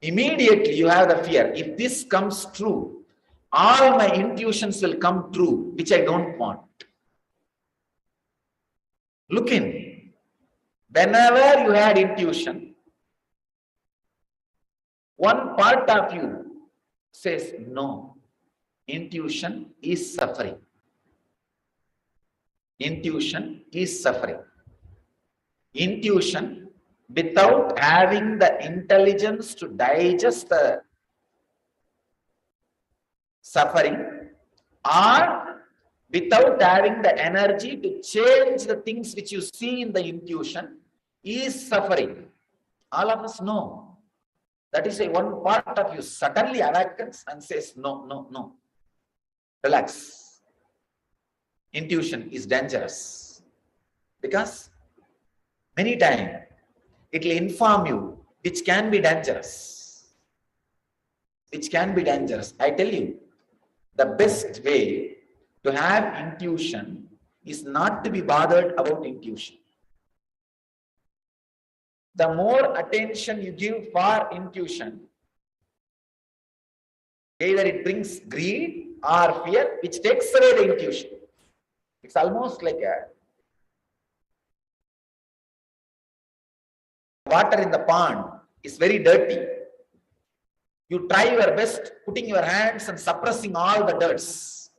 immediately you have the fear. If this comes true, all my intuitions will come true, which I don't want. Look in. Whenever you had intuition, one part of you says, no, intuition is suffering. Intuition is suffering. Intuition, without having the intelligence to digest the suffering, or without having the energy to change the things which you see in the intuition, is suffering. All of us know. That is a one part of you suddenly awakens and says, no, no, no. Relax. Intuition is dangerous. Because many times it will inform you which can be dangerous. Which can be dangerous. I tell you, the best way to have intuition is not to be bothered about intuition. The more attention you give for intuition, either it brings greed or fear, which takes away the intuition. It's almost like a water in the pond is very dirty. You try your best putting your hands and suppressing all the dirts.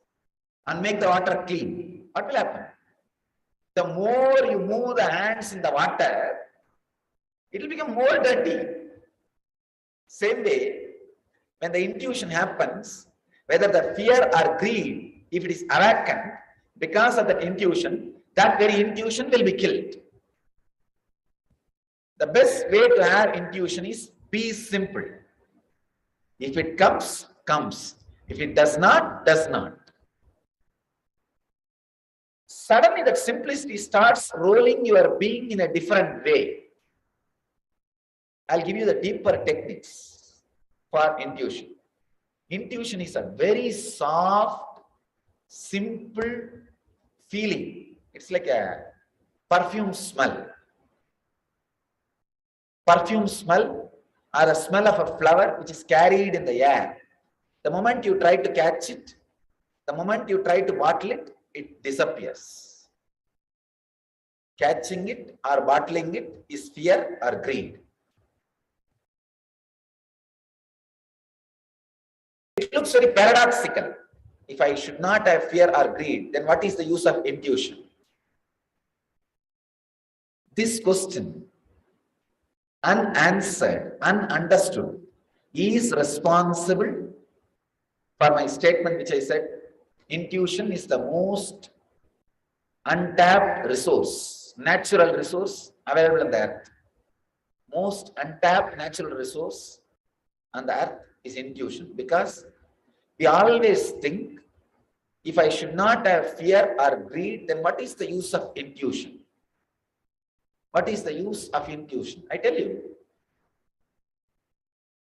and make the water clean, what will happen? The more you move the hands in the water, it will become more dirty. Same way, when the intuition happens, whether the fear or greed, if it is awakened, because of that intuition, that very intuition will be killed. The best way to have intuition is be simple. If it comes, comes. If it does not, does not. Suddenly that simplicity starts rolling your being in a different way. I'll give you the deeper techniques for intuition. Intuition is a very soft, simple feeling. It's like a perfume smell. Perfume smell or the smell of a flower which is carried in the air. The moment you try to catch it, the moment you try to bottle it, it disappears. Catching it or bottling it is fear or greed. It looks very paradoxical. If I should not have fear or greed, then what is the use of intuition? This question, unanswered, ununderstood, is responsible for my statement which I said, intuition is the most untapped resource, natural resource available on the earth. Most untapped natural resource on the earth is intuition, because we always think, if I should not have fear or greed, then what is the use of intuition? What is the use of intuition? I tell you,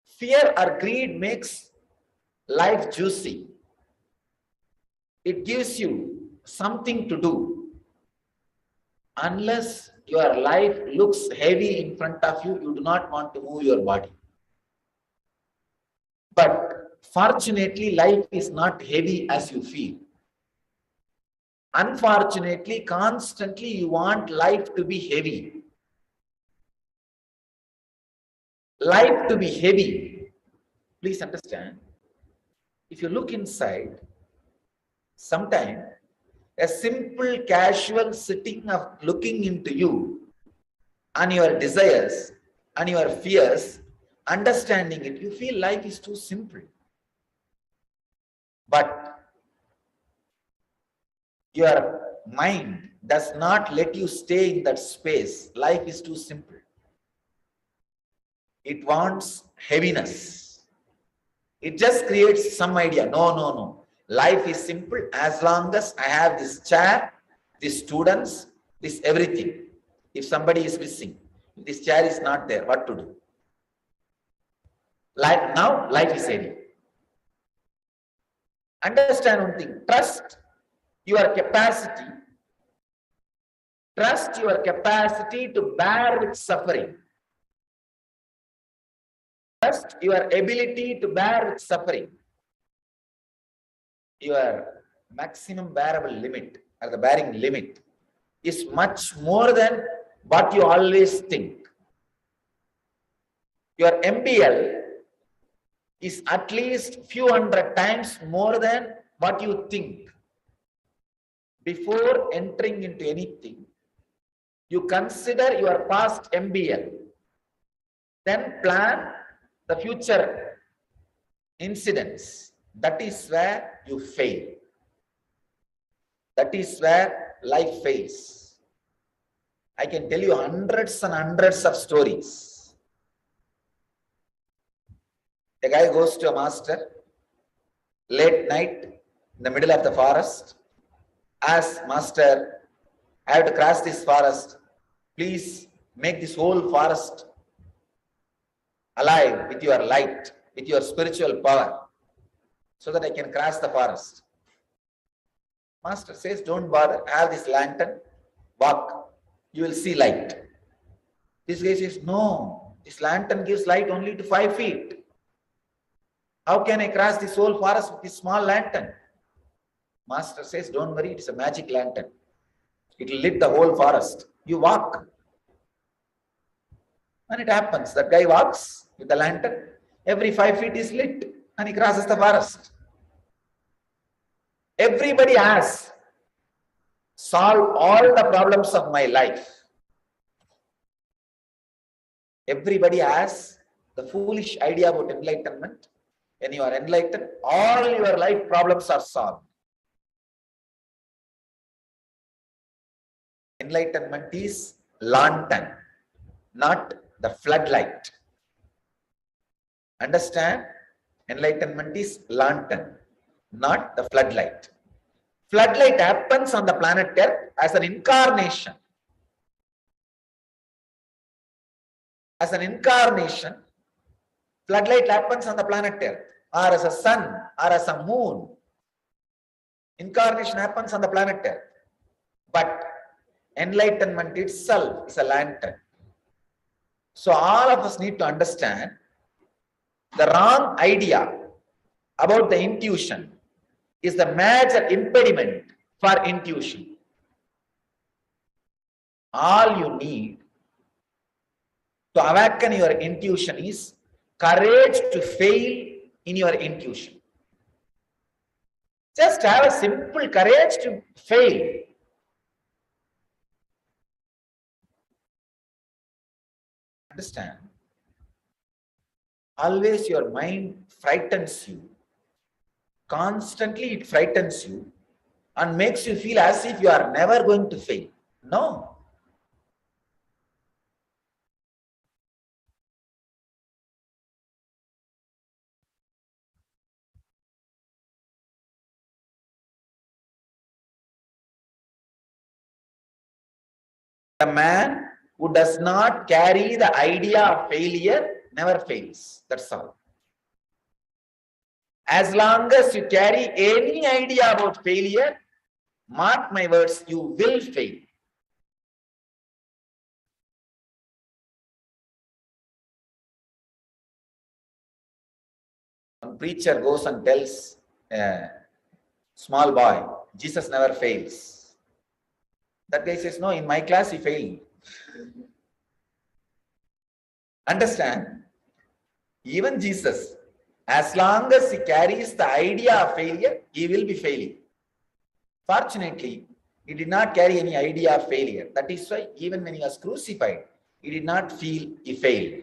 fear or greed makes life juicy. It gives you something to do. Unless your life looks heavy in front of you, you do not want to move your body. But fortunately, life is not heavy as you feel. Unfortunately, constantly you want life to be heavy. Life to be heavy. Please understand, if you look inside, sometimes a simple casual sitting of looking into you and your desires and your fears, understanding it, you feel life is too simple. But your mind does not let you stay in that space. Life is too simple. It wants heaviness. It just creates some idea. No, no, no. Life is simple as long as I have this chair, these students, this everything. If somebody is missing, if this chair is not there, what to do? Life is heavy. Understand one thing. Trust your capacity. Trust your capacity to bear with suffering. Trust your ability to bear with suffering. Your maximum bearable limit or the bearing limit is much more than what you always think. Your MBL is at least few hundred times more than what you think. Before entering into anything, you consider your past MBL, then plan the future incidents. That is where you fail. That is where life fails. I can tell you hundreds and hundreds of stories. A guy goes to a master late night in the middle of the forest. Asks, master, I have to cross this forest. Please make this whole forest alive with your light, with your spiritual power, so that I can cross the forest. Master says, don't bother, have this lantern, walk, you will see light. This guy says, no, this lantern gives light only to 5 feet. How can I cross this whole forest with this small lantern? Master says, don't worry, it is a magic lantern. It will lit the whole forest. You walk. And it happens, that guy walks with the lantern, every 5 feet is lit and he crosses the forest. Everybody has solved all the problems of my life. Everybody has the foolish idea about enlightenment. When you are enlightened, all your life problems are solved. Enlightenment is lantern, not the floodlight. Understand? Enlightenment is lantern, not the floodlight. Floodlight happens on the planet Earth as an incarnation. As an incarnation, floodlight happens on the planet Earth, or as a sun, or as a moon. Incarnation happens on the planet Earth. But enlightenment itself is a lantern. So all of us need to understand the wrong idea about the intuition is the major impediment for intuition. All you need to awaken your intuition is courage to fail in your intuition. Just have a simple courage to fail. Understand? Always your mind frightens you. Constantly it frightens you and makes you feel as if you are never going to fail. No. The man who does not carry the idea of failure never fails. That's all. As long as you carry any idea about failure, mark my words, you will fail. One preacher goes and tells a small boy, Jesus never fails. That guy says, no, in my class he failed. Understand? Even Jesus, as long as he carries the idea of failure, he will be failing. Fortunately, he did not carry any idea of failure. That is why even when he was crucified, he did not feel he failed.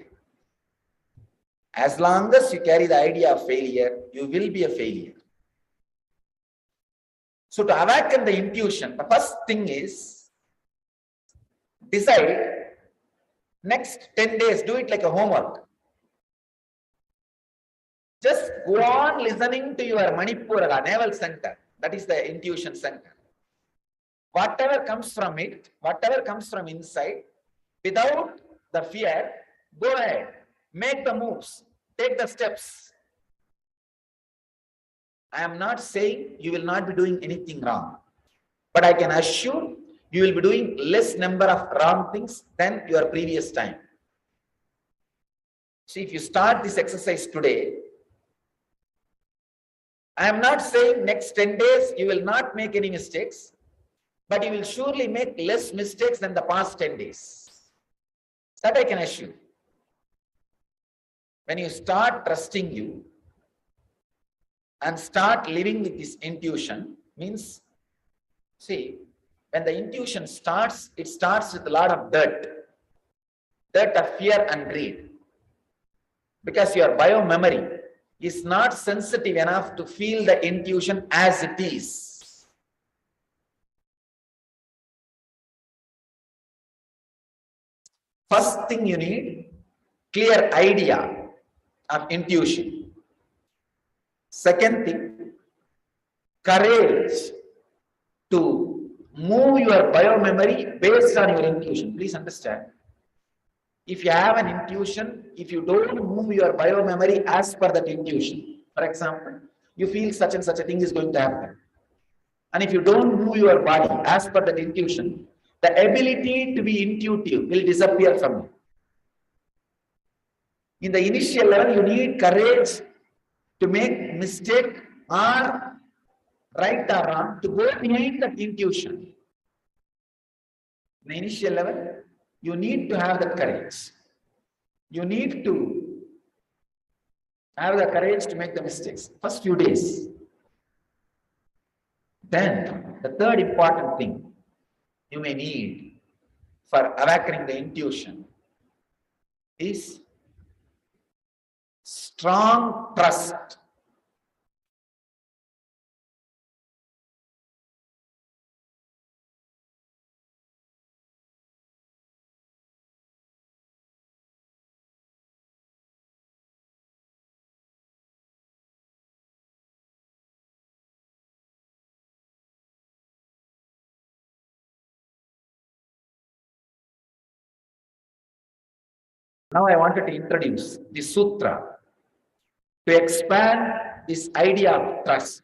As long as you carry the idea of failure, you will be a failure. So to awaken the intuition, the first thing is decide next 10 days, do it like a homework. Just go on listening to your Manipura naval center. That is the intuition center. Whatever comes from it, whatever comes from inside, without the fear, go ahead, make the moves, take the steps. I am not saying you will not be doing anything wrong, but I can assure you will be doing less number of wrong things than your previous time. See, if you start this exercise today, I am not saying next 10 days you will not make any mistakes, but you will surely make less mistakes than the past 10 days. That I can assure. When you start trusting you and start living with this intuition, means, see, when the intuition starts, it starts with a lot of dirt of fear and greed. Because your biomemory is not sensitive enough to feel the intuition as it is. First thing you need, clear idea of intuition. Second thing, courage to move your biomemory based on your intuition. Please understand. If you have an intuition, if you don't move your biomemory as per that intuition, for example, you feel such and such a thing is going to happen. And if you don't move your body as per that intuition, the ability to be intuitive will disappear from you. In the initial level, you need courage to make mistake or right or wrong, to go behind that intuition. In the initial level, you need to have that courage. You need to have the courage to make the mistakes. First few days. Then, the third important thing you may need for awakening the intuition is strong trust. Now I wanted to introduce the sutra to expand this idea of trust.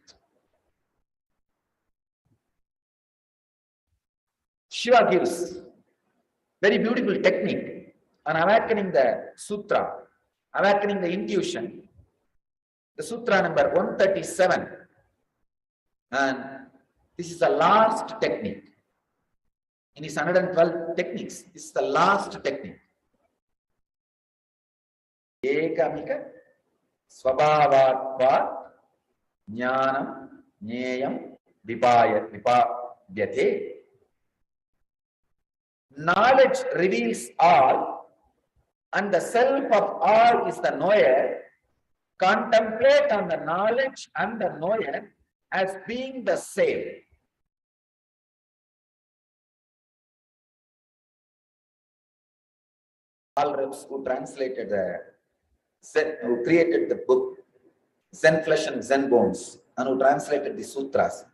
Shiva gives very beautiful technique on awakening the sutra, awakening the intuition. The sutra number 137, and this is the last technique. In his 112 techniques, this is the last technique. Ekamika swabhavatva jnanam jneyam vipadyate. Knowledge reveals all, and the self of all is the knower. Contemplate on the knowledge and the knower as being the same. All reps who translated the Zen, who created the book Zen Flesh and Zen Bones, and who translated the sutras,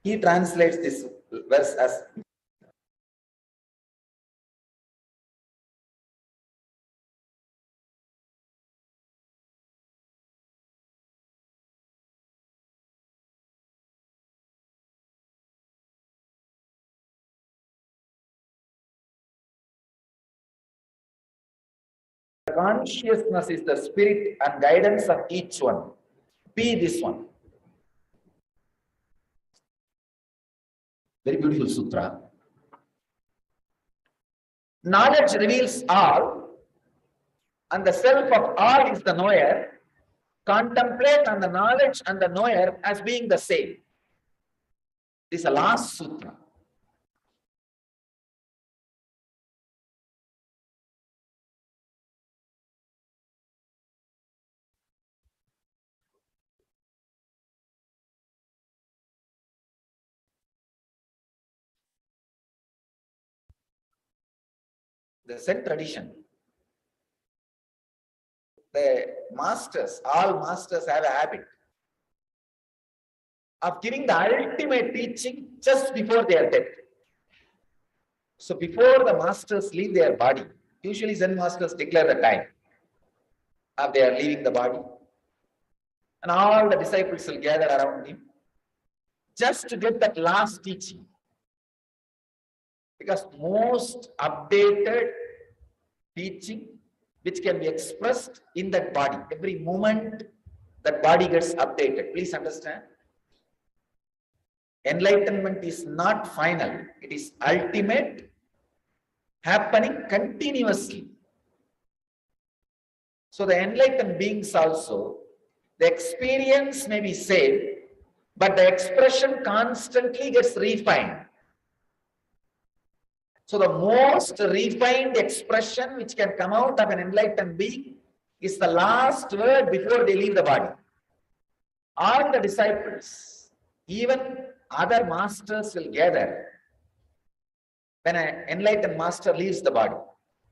he translates this verse as consciousness is the spirit and guidance of each one. Be this one. Very beautiful sutra. Knowledge reveals all, and the self of all is the knower. Contemplate on the knowledge and the knower as being the same. This is the last sutra. The Zen tradition, the masters, all masters have a habit of giving the ultimate teaching just before they are dead. So before the masters leave their body, usually Zen masters declare the time of they are leaving the body, and all the disciples will gather around him just to get that last teaching. Because most updated teaching which can be expressed in that body, every moment that body gets updated. Please understand, enlightenment is not final, it is ultimate, happening continuously. So the enlightened beings also, the experience may be same, but the expression constantly gets refined. So the most refined expression which can come out of an enlightened being is the last word before they leave the body. All the disciples, even other masters will gather when an enlightened master leaves the body,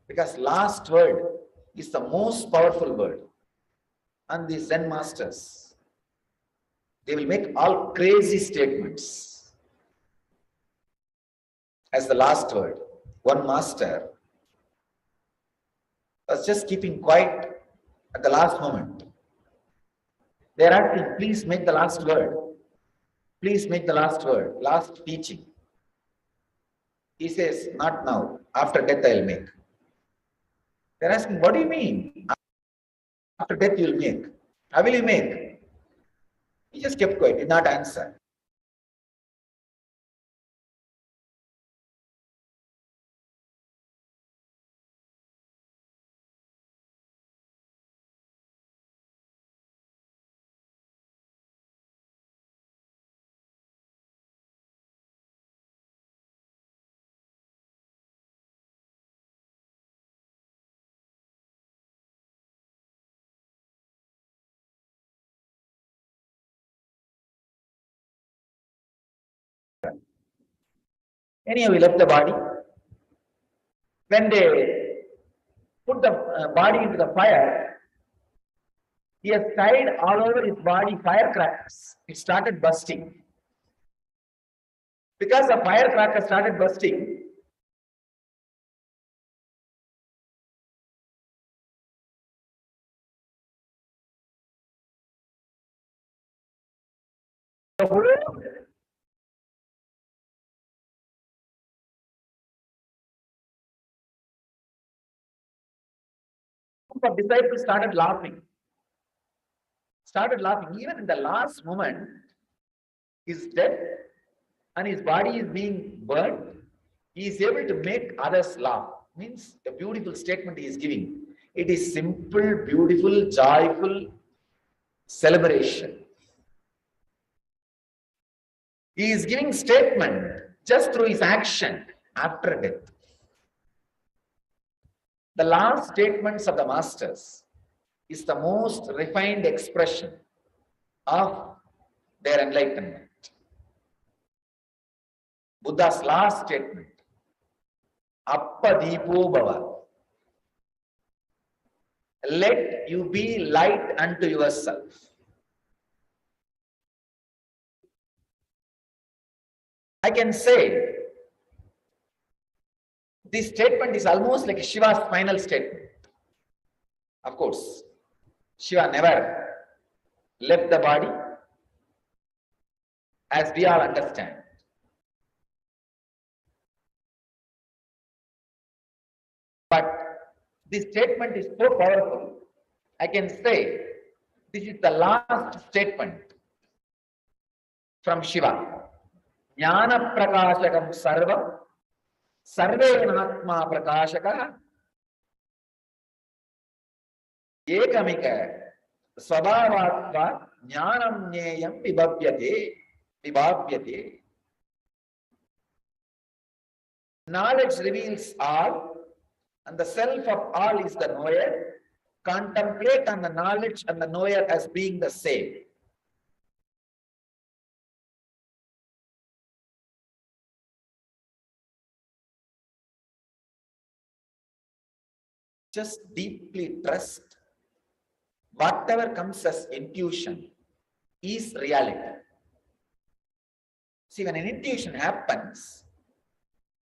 because last word is the most powerful word. And these Zen masters, they will make all crazy statements as the last word. One master was just keeping quiet at the last moment. They are asking, please make the last word. Please make the last word, last teaching. He says, not now, after death I will make. They are asking, what do you mean? After death you will make. How will you make? He just kept quiet, did not answer. Anyhow, he left the body. When they put the body into the fire, he has tied all over his body firecrackers. It started bursting. Because the firecracker started bursting, the whole group of disciples started laughing. Even in the last moment, he's dead and his body is being burned. He is able to make others laugh. Means a beautiful statement he is giving. It is simple, beautiful, joyful celebration. He is giving statement just through his action after death. The last statements of the masters is the most refined expression of their enlightenment. Buddha's last statement, Appa Deepo Bhava. Let you be light unto yourself. I can say this statement is almost like Shiva's final statement. Of course, Shiva never left the body, as we all understand. But this statement is so powerful. I can say this is the last statement from Shiva. Jnana prakashakam sarvam sarvenatma prakashaka ekamika svabhavatva jnanam nyeyam vibhavyate. Knowledge reveals all, and the self of all is the knower. Contemplate on the knowledge and the knower as being the same. Just deeply trust whatever comes as intuition is reality. See, when an intuition happens,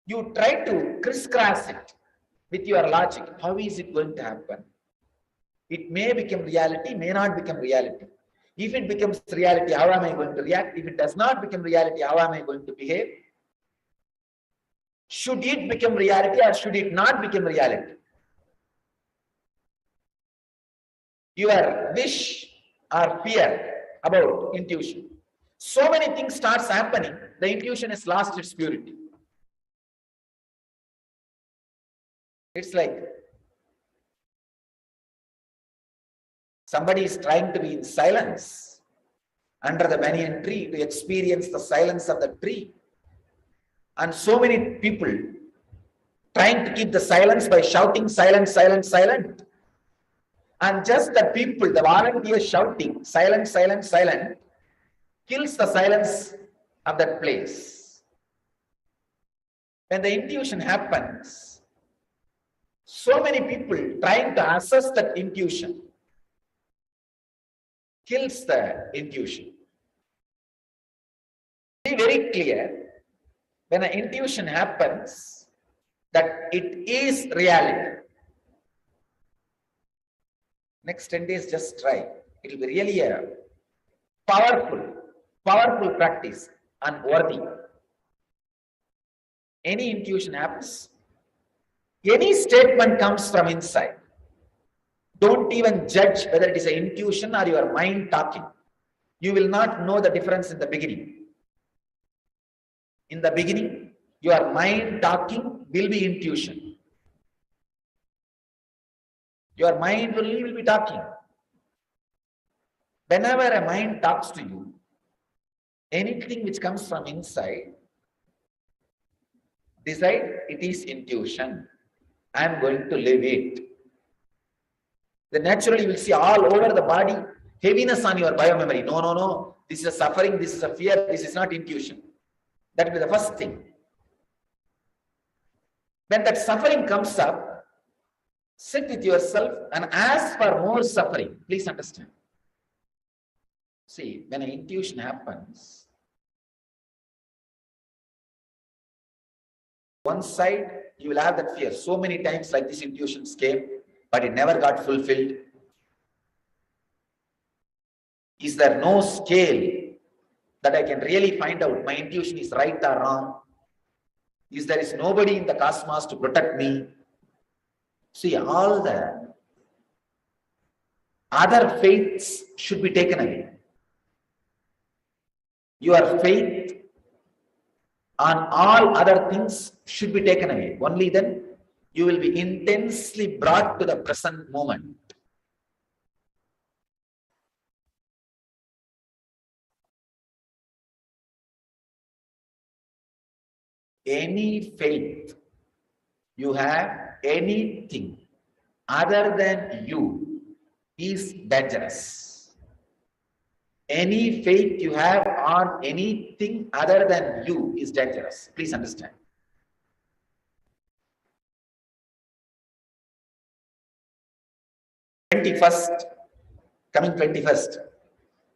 you try to crisscross it with your logic. How is it going to happen? It may become reality, may not become reality. If it becomes reality, how am I going to react? If it does not become reality, how am I going to behave? Should it become reality or should it not become reality? Your wish or fear about intuition. So many things starts happening, the intuition has lost its purity. It's like somebody is trying to be in silence under the banyan tree to experience the silence of the tree. And so many people trying to keep the silence by shouting silent, silent, silent. And just the people, the volunteers shouting silent, silent, silent, kills the silence of that place. When the intuition happens, so many people trying to assess that intuition kills the intuition. Be very clear, when an intuition happens, that it is reality. Next 10 days, just try. It will be really a powerful practice and worthy. Any intuition happens, any statement comes from inside. Don't even judge whether it is an intuition or your mind talking. You will not know the difference in the beginning. In the beginning, your mind talking will be intuition. Your mind will be talking. Whenever a mind talks to you, anything which comes from inside, decide it is intuition. I am going to live it. Then naturally you will see all over the body heaviness on your biomemory. No. This is a suffering, this is a fear, this is not intuition. That will be the first thing. When that suffering comes up, sit with yourself and ask for more suffering. Please understand. See, when an intuition happens, one side you will have that fear. So many times like this intuitions came, but it never got fulfilled. Is there no scale that I can really find out my intuition is right or wrong? Is there is nobody in the cosmos to protect me? See, all the other faiths should be taken away. Your faith on all other things should be taken away. Only then you will be intensely brought to the present moment. Any faith you have, anything other than you is dangerous. Any faith you have on anything other than you is dangerous. Please understand. Coming 21st,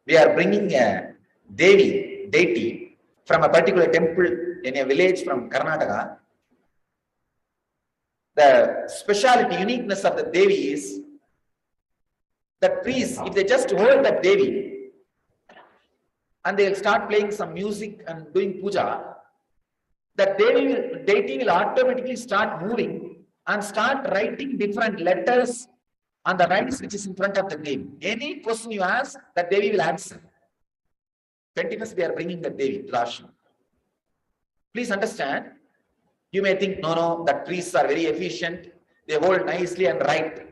we are bringing a deity from a particular temple in a village from Karnataka. The speciality, uniqueness of the Devi is that priests, if they just hold that Devi and they'll start playing some music and doing puja, that deity will automatically start moving and start writing different letters on the rice which is in front of the Devi. Any question you ask, that Devi will answer. 21st, we are bringing the Devi, darshan. Please understand. You may think, no, that priests are very efficient. They hold nicely and write.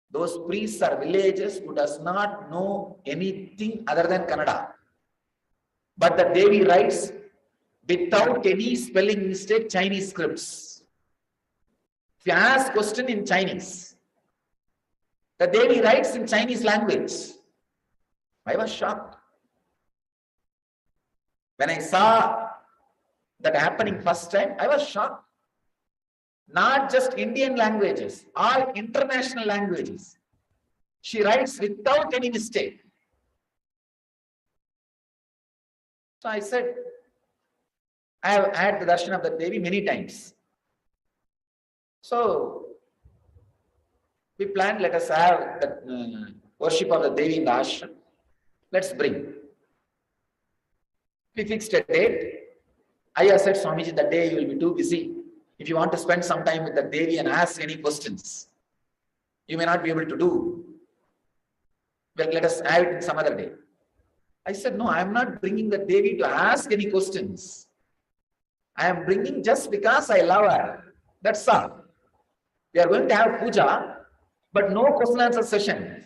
Those priests are villagers who does not know anything other than Kannada. But the Devi writes without any spelling mistake Chinese scripts. If you ask question in Chinese, the Devi writes in Chinese language. I was shocked. When I saw that happening first time, I was shocked. Not just Indian languages, all international languages. She writes without any mistake. So I said, I have had the darshan of the Devi many times. So we planned, let us have the worship of the Devi in the ashram. Let's bring. We fixed a date. I said, Swamiji, that day you will be too busy. If you want to spend some time with the Devi and ask any questions, you may not be able to do. Well, let us have it some other day. I said, no, I am not bringing the Devi to ask any questions. I am bringing just because I love her. That's all. We are going to have puja, but no question answer session.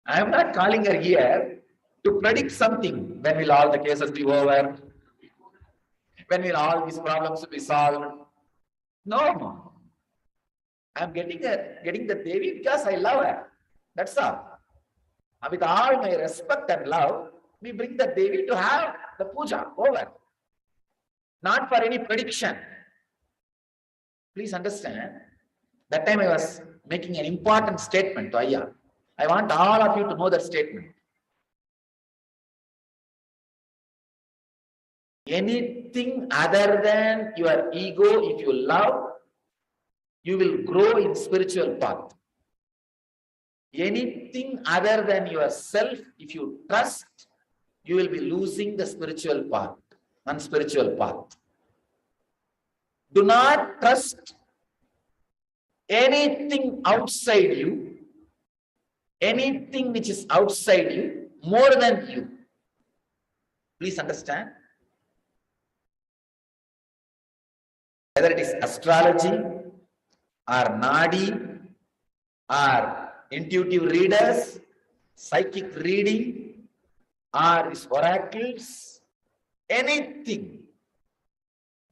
I am not calling her here to predict something. When will all the cases be over? When will all these problems be solved? No. I am getting the Devi because I love her. That's all. And with all my respect and love, we bring the Devi to have the puja over. Not for any prediction. Please understand. That time I was making an important statement to Ayya. I want all of you to know that statement. Anything other than your ego, if you love, you will grow in spiritual path. Anything other than yourself, if you trust, you will be losing the spiritual path, unspiritual path. Do not trust anything outside you, anything which is outside you, more than you. Please understand. Whether it is astrology, or Nadi, or intuitive readers, psychic reading, or oracles, anything.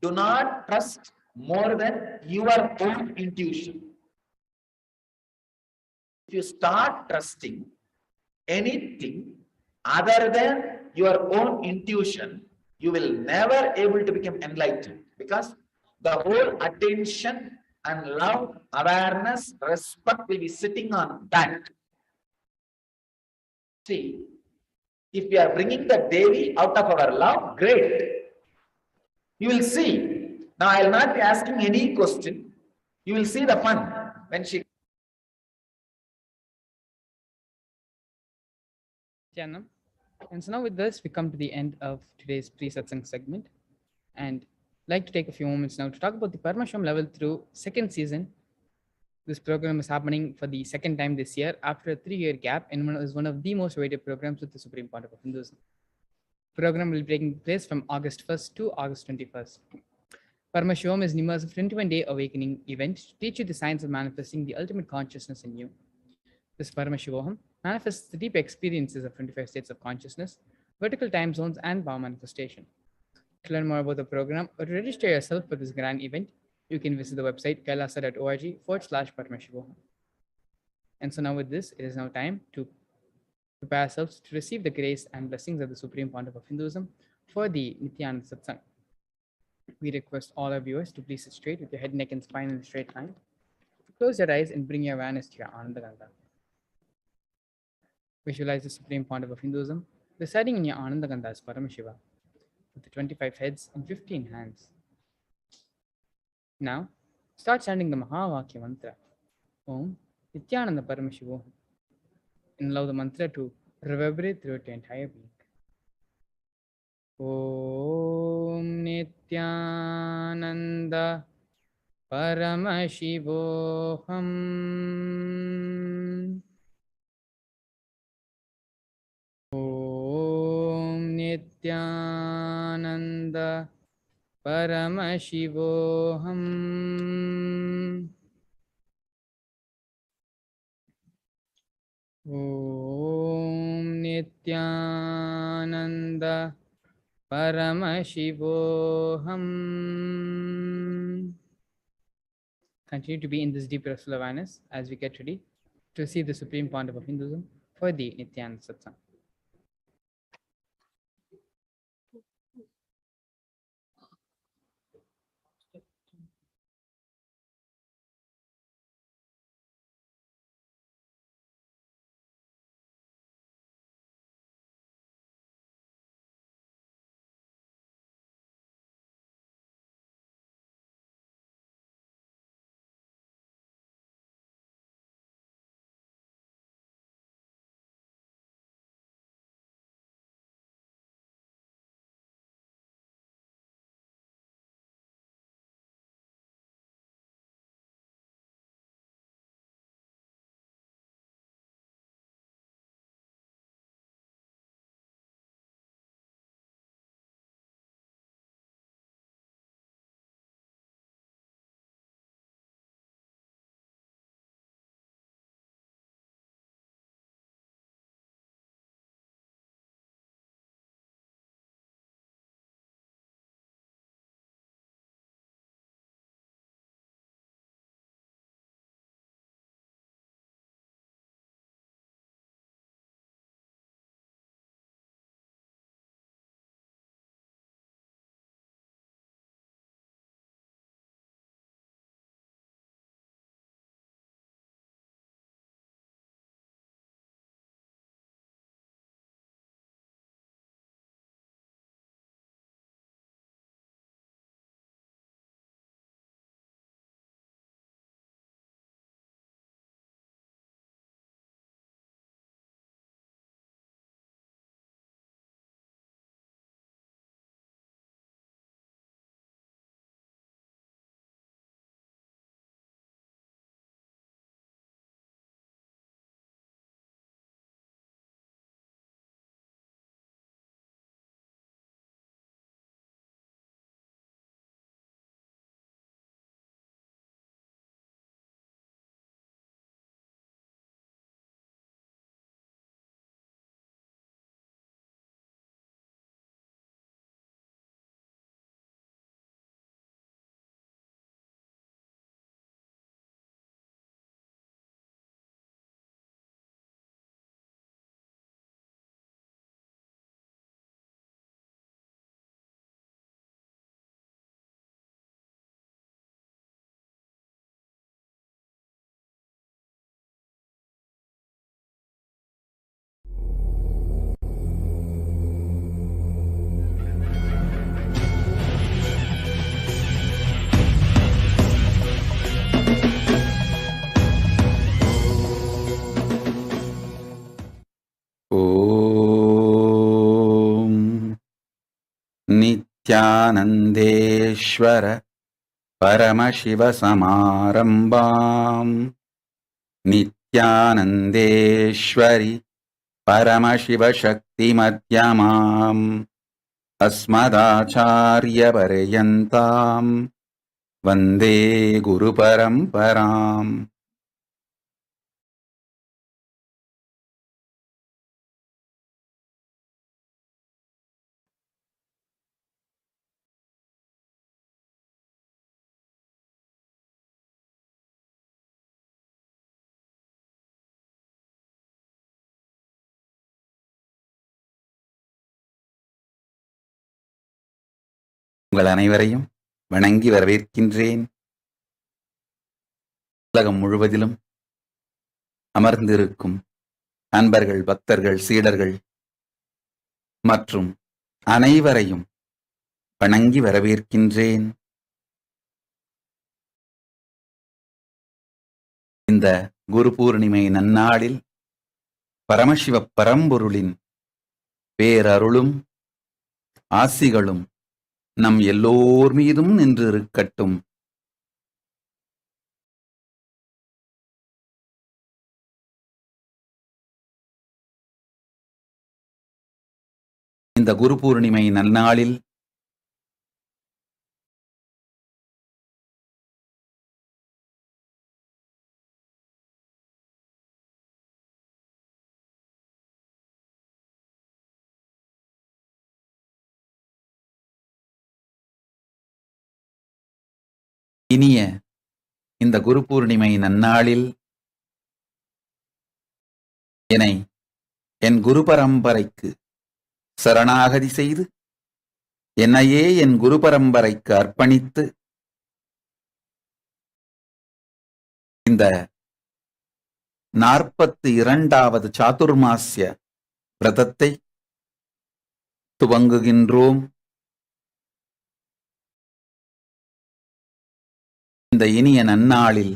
Do not trust more than your own intuition. If you start trusting anything other than your own intuition, you will never able to become enlightened, because the whole attention and love, awareness, respect will be sitting on that. See, if we are bringing the Devi out of our love, great. You will see. Now I will not be asking any question. You will see the fun when she. Jannam. And so now with this, we come to the end of today's pre-satsang segment. And I'd like to take a few moments now to talk about the Paramashivoham level through second season. This program is happening for the second time this year after a 3-year gap, and is one of the most awaited programs with the Supreme Pontiff of Hinduism. The program will be taking place from August 1st to August 21st. Paramashivoham is an immersive 21-day awakening event to teach you the science of manifesting the ultimate consciousness in you. This Paramashivoham manifests the deep experiences of 25 states of consciousness, vertical time zones, and power manifestation. To learn more about the program or to register yourself for this grand event, you can visit the website kailasa.org/Paramashivoham. And so now with this, it is now time to prepare ourselves to receive the grace and blessings of the Supreme Pontiff of Hinduism for the Nithyananda Satsang. We request all our viewers to please sit straight with your head, neck, and spine in a straight line. Close your eyes and bring your awareness to your Ananda Ganga. Visualize the Supreme Pontiff of Hinduism residing in your Ananda Ganga as Paramashiva, with the 25 heads and 15 hands. Now, start chanting the Mahavakya mantra, Om Nithyananda Paramashivoham, and allow the mantra to reverberate throughout your entire being. Om Nithyananda Paramashivoham. Om Nithyananda Paramashivoham. Om Nithyananda Paramashivoham. Continue to be in this deep restful awareness as we get ready to receive the Supreme Pontiff of Hinduism for the Nithyananda Satsang. नित्यानन्देश्वर परमशिवसमारम्भाम् नित्यानन्देश्वरि परमशिवशक्तिमध्यमाम् अस्मदाचार्यपर्यन्ताम् वन्दे गुरुपरम्पराम्. உங்கள் அனைவரையும் வணங்கி வரவேற்கின்றேன். உலகம் முழுவதிலும் அமர்ந்திருக்கும் அன்பர்கள், பக்தர்கள், சீடர்கள் மற்றும் அனைவரையும் வணங்கி வரவேற்கின்றேன். இந்த குரு பூர்ணிமை நன்னாளில் பரமசிவ பரம்பொருளின் பேரருளும் ஆசிகளும் நம் எல்லோர் மீதும் நின்றிருக்கட்டும். இந்த குரு பூர்ணிமை நன்னாளில் இனிய இந்த குரு பூர்ணிமை நன்னாளில் என்னை என் குரு பரம்பரைக்கு சரணாகதி செய்து என்னையே என் குரு பரம்பரைக்கு அர்ப்பணித்து இந்த 42வது சாதுர்மாஸ்ய விரதத்தை துவங்குகின்றோம். இந்த இனிய நன்னாளில்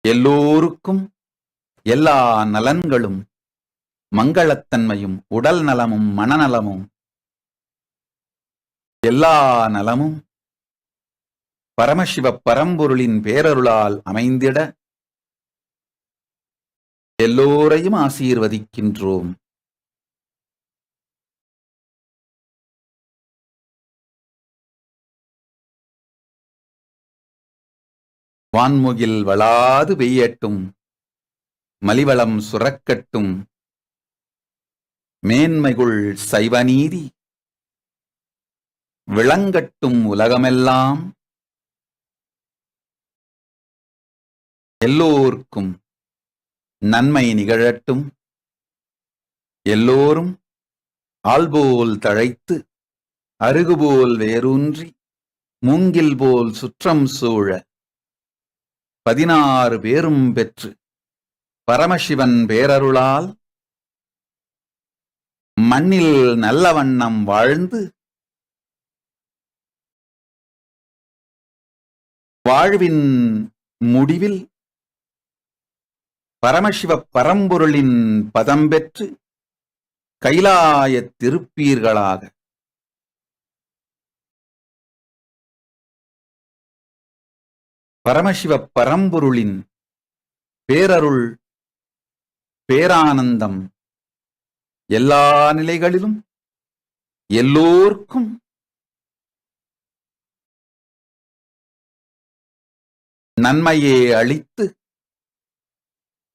எல்லோருக்கும் எல்லா நலன்களும், மங்களத்தன்மையும், உடல் நலமும், மனநலமும், எல்லா நலமும் பரமசிவ பரம்பொருளின் பேரருளால் அமைந்திட எல்லோரையும் ஆசீர்வதிக்கின்றோம். வான்முகில் வளாது பெய்யட்டும், மலிவளம் சுரக்கட்டும், மேன்மைகுள் சைவநீதி விளங்கட்டும் உலகமெல்லாம், எல்லோர்க்கும் நன்மை நிகழட்டும், எல்லோரும் ஆள்போல் தழைத்து அருகுபோல் வேரூன்றி மூங்கில் போல் சுற்றம் சூழ 16 பேரும் பெற்று பரமசிவன் பேரருளால் மண்ணில் நல்ல வண்ணம் வாழ்ந்து வாழ்வின் முடிவில் பரமசிவ பரம்பொருளின் பதம் பெற்று கைலாயத் திருப்பீர்களாக. பரமசிவ பரம்பொருளின் பேரருள், பேரானந்தம் எல்லா நிலைகளிலும் எல்லோர்க்கும் நன்மையே அளித்து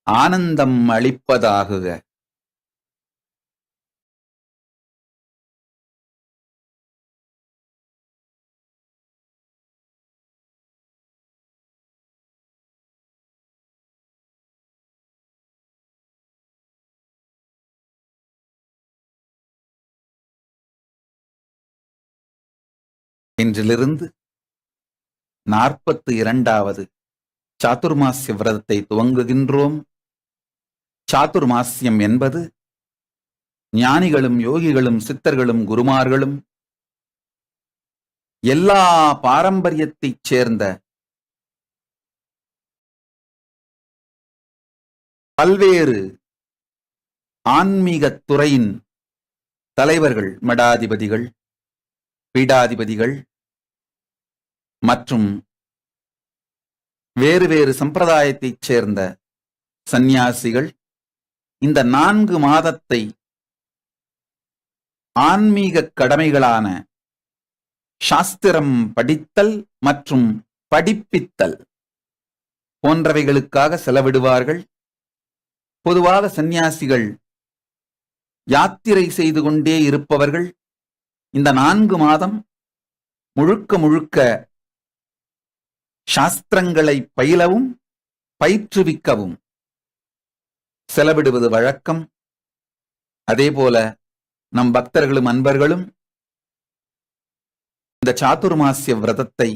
ஆனந்தம் அளிப்பதாகுக. இன்றிலிருந்து 42வது சாதுர்மாஸ்ய விரதத்தை துவங்குகின்றோம். சாதுர்மாஸ்யம் என்பது ஞானிகளும் யோகிகளும் சித்தர்களும் குருமார்களும் எல்லா பாரம்பரியத்தைச் சேர்ந்த பல்வேறு ஆன்மீகத் துறையின் தலைவர்கள், மடாதிபதிகள், பீடாதிபதிகள் மற்றும் வேறு வேறு சம்பிரதாயத்தைச் சேர்ந்த சந்நியாசிகள் இந்த 4 மாதத்தை ஆன்மீக கடமைகளான சாஸ்திரம் படித்தல் மற்றும் படிப்பித்தல் போன்றவைகளுக்காக செலவிடுவார்கள். பொதுவாக சந்நியாசிகள் யாத்திரை செய்து கொண்டே இருப்பவர்கள் இந்த 4 மாதம் முழுக்க முழுக்க சாஸ்திரங்களை பயிலவும் பயிற்றுவிக்கவும் செலவிடுவது வழக்கம். அதேபோல நம் பக்தர்களும் அன்பர்களும் இந்த சாதுர்மாசிய விரதத்தை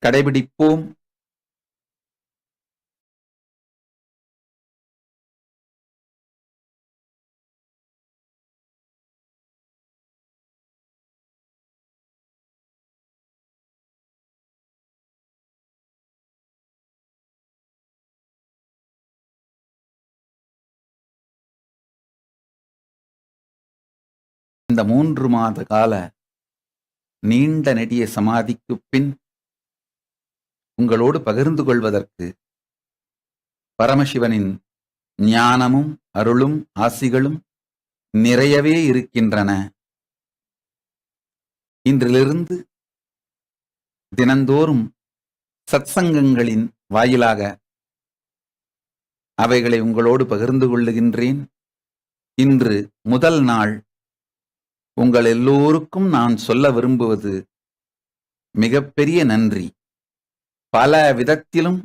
கடைபிடிப்போம். இந்த 3 மாத கால நீண்ட நெடிய சமாதிக்கு பின் உங்களோடு பகிர்ந்து கொள்வதற்கு பரமசிவனின் ஞானமும் அருளும் ஆசிகளும் நிறையவே இருக்கின்றன. இன்றிலிருந்து தினந்தோறும் சத்சங்கங்களின் வாயிலாக அவைகளை உங்களோடு பகிர்ந்து கொள்ளுகின்றேன். இன்று முதல் நாள் உங்கள் எல்லோருக்கும் நான் சொல்ல விரும்புவது மிகப்பெரிய நன்றி. பல விதத்திலும்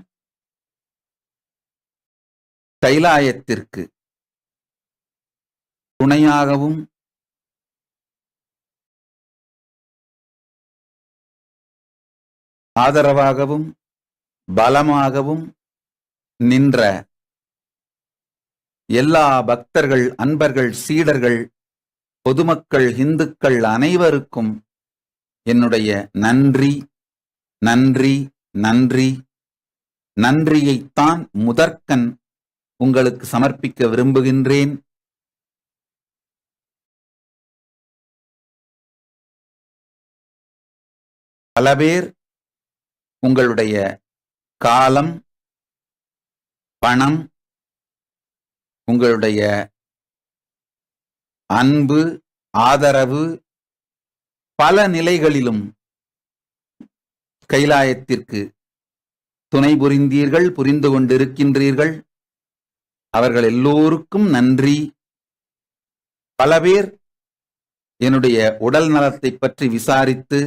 கைலாயத்திற்கு துணையாகவும் ஆதரவாகவும் பலமாகவும் நின்ற எல்லா பக்தர்கள், அன்பர்கள், சீடர்கள், பொதுமக்கள், இந்துக்கள் அனைவருக்கும் என்னுடைய நன்றி நன்றி நன்றி. நன்றியைத்தான் முதற்கண் உங்களுக்கு சமர்ப்பிக்க விரும்புகின்றேன். பல பேர் உங்களுடைய காலம், பணம், உங்களுடைய அன்பு, ஆதரவு பல நிலைகளிலும் கைலாயத்திற்கு துணை புரிந்தீர்கள், புரிந்து கொண்டிருக்கின்றீர்கள். அவர்கள் எல்லோருக்கும் நன்றி. பல பேர் என்னுடைய உடல் நலத்தை பற்றி விசாரித்து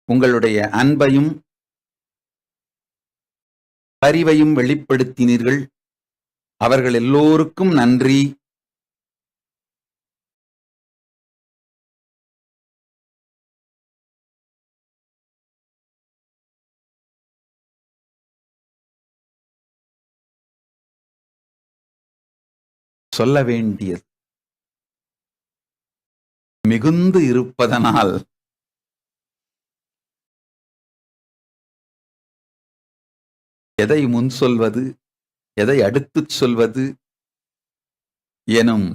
உங்களுடைய அன்பையும் அறிவையும் வெளிப்படுத்தினீர்கள். அவர்கள் எல்லோருக்கும் நன்றி. சொல்ல வேண்டியது மிகுந்து இருப்பதனால் எதை முன் சொல்வது, எதை அடுத்துச் சொல்வது எனும்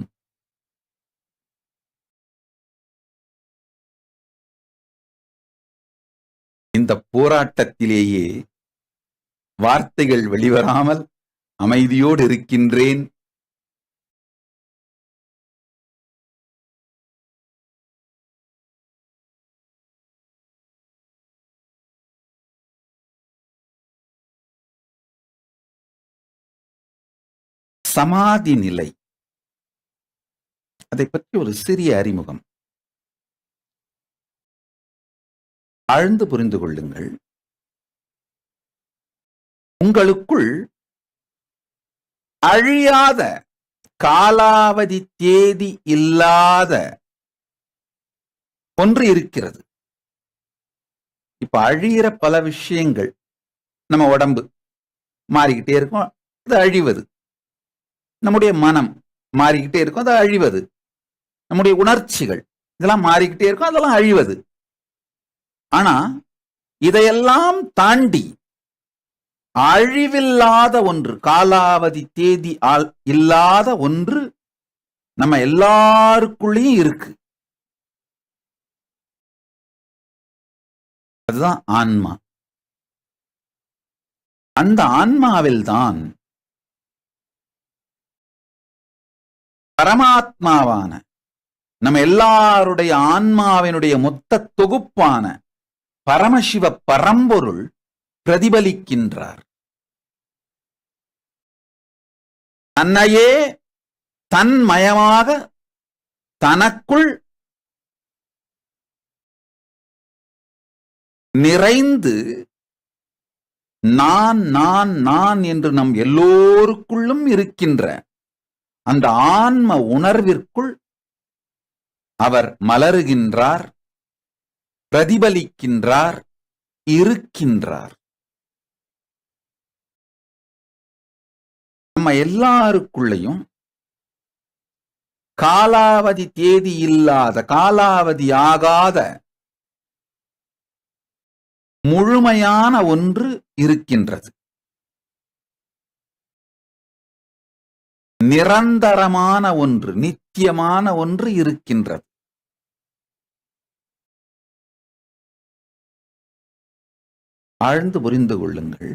இந்த போராட்டத்திலேயே வார்த்தைகள் வெளிவராமல் அமைதியோடு இருக்கின்றேன். சமாதி நிலை, அதை பற்றி ஒரு சிறிய அறிமுகம். ஆழ்ந்து புரிந்து கொள்ளுங்கள். உங்களுக்குள் அழியாத, காலாவதி தேதி இல்லாத ஒன்று இருக்கிறது. இப்ப அழியிற பல விஷயங்கள், நம்ம உடம்பு மாறிக்கிட்டே இருக்கும், அது அழிவது. நம்முடைய மனம் மாறிக்கிட்டே இருக்கும், அது அழிவது. நம்முடைய உணர்ச்சிகள் இதெல்லாம் மாறிக்கிட்டே இருக்கும், அதெல்லாம் அழிவது. ஆனா இதையெல்லாம் தாண்டி அழிவில்லாத ஒன்று, காலாவதி தேதி இல்லாத ஒன்று நம்ம எல்லாருக்குள்ளேயும் இருக்கு. அதுதான் ஆன்மா. அந்த ஆன்மாவில் தான் பரமாத்மாவான நம்ம எல்லாருடைய ஆன்மாவினுடைய மொத்த தொகுப்பான பரமசிவ பரம்பொருள் பிரதிபலிக்கின்றார். தன்னையே தன்மயமாக தனக்குள் நிறைந்து நான் நான் நான் என்று நம் எல்லோருக்குள்ளும் இருக்கின்ற அந்த ஆன்ம உணர்விற்குள் அவர் மலருகின்றார், பிரதிபலிக்கின்றார், இருக்கின்றார். நம்ம எல்லாருக்குள்ளையும் காலாவதி தேதி இல்லாத, காலாவதி ஆகாத முழுமையான ஒன்று இருக்கின்றது. நிரந்தரமான ஒன்று, நித்தியமான ஒன்று இருக்கின்றது. ஆழ்ந்து புரிந்து கொள்ளுங்கள்.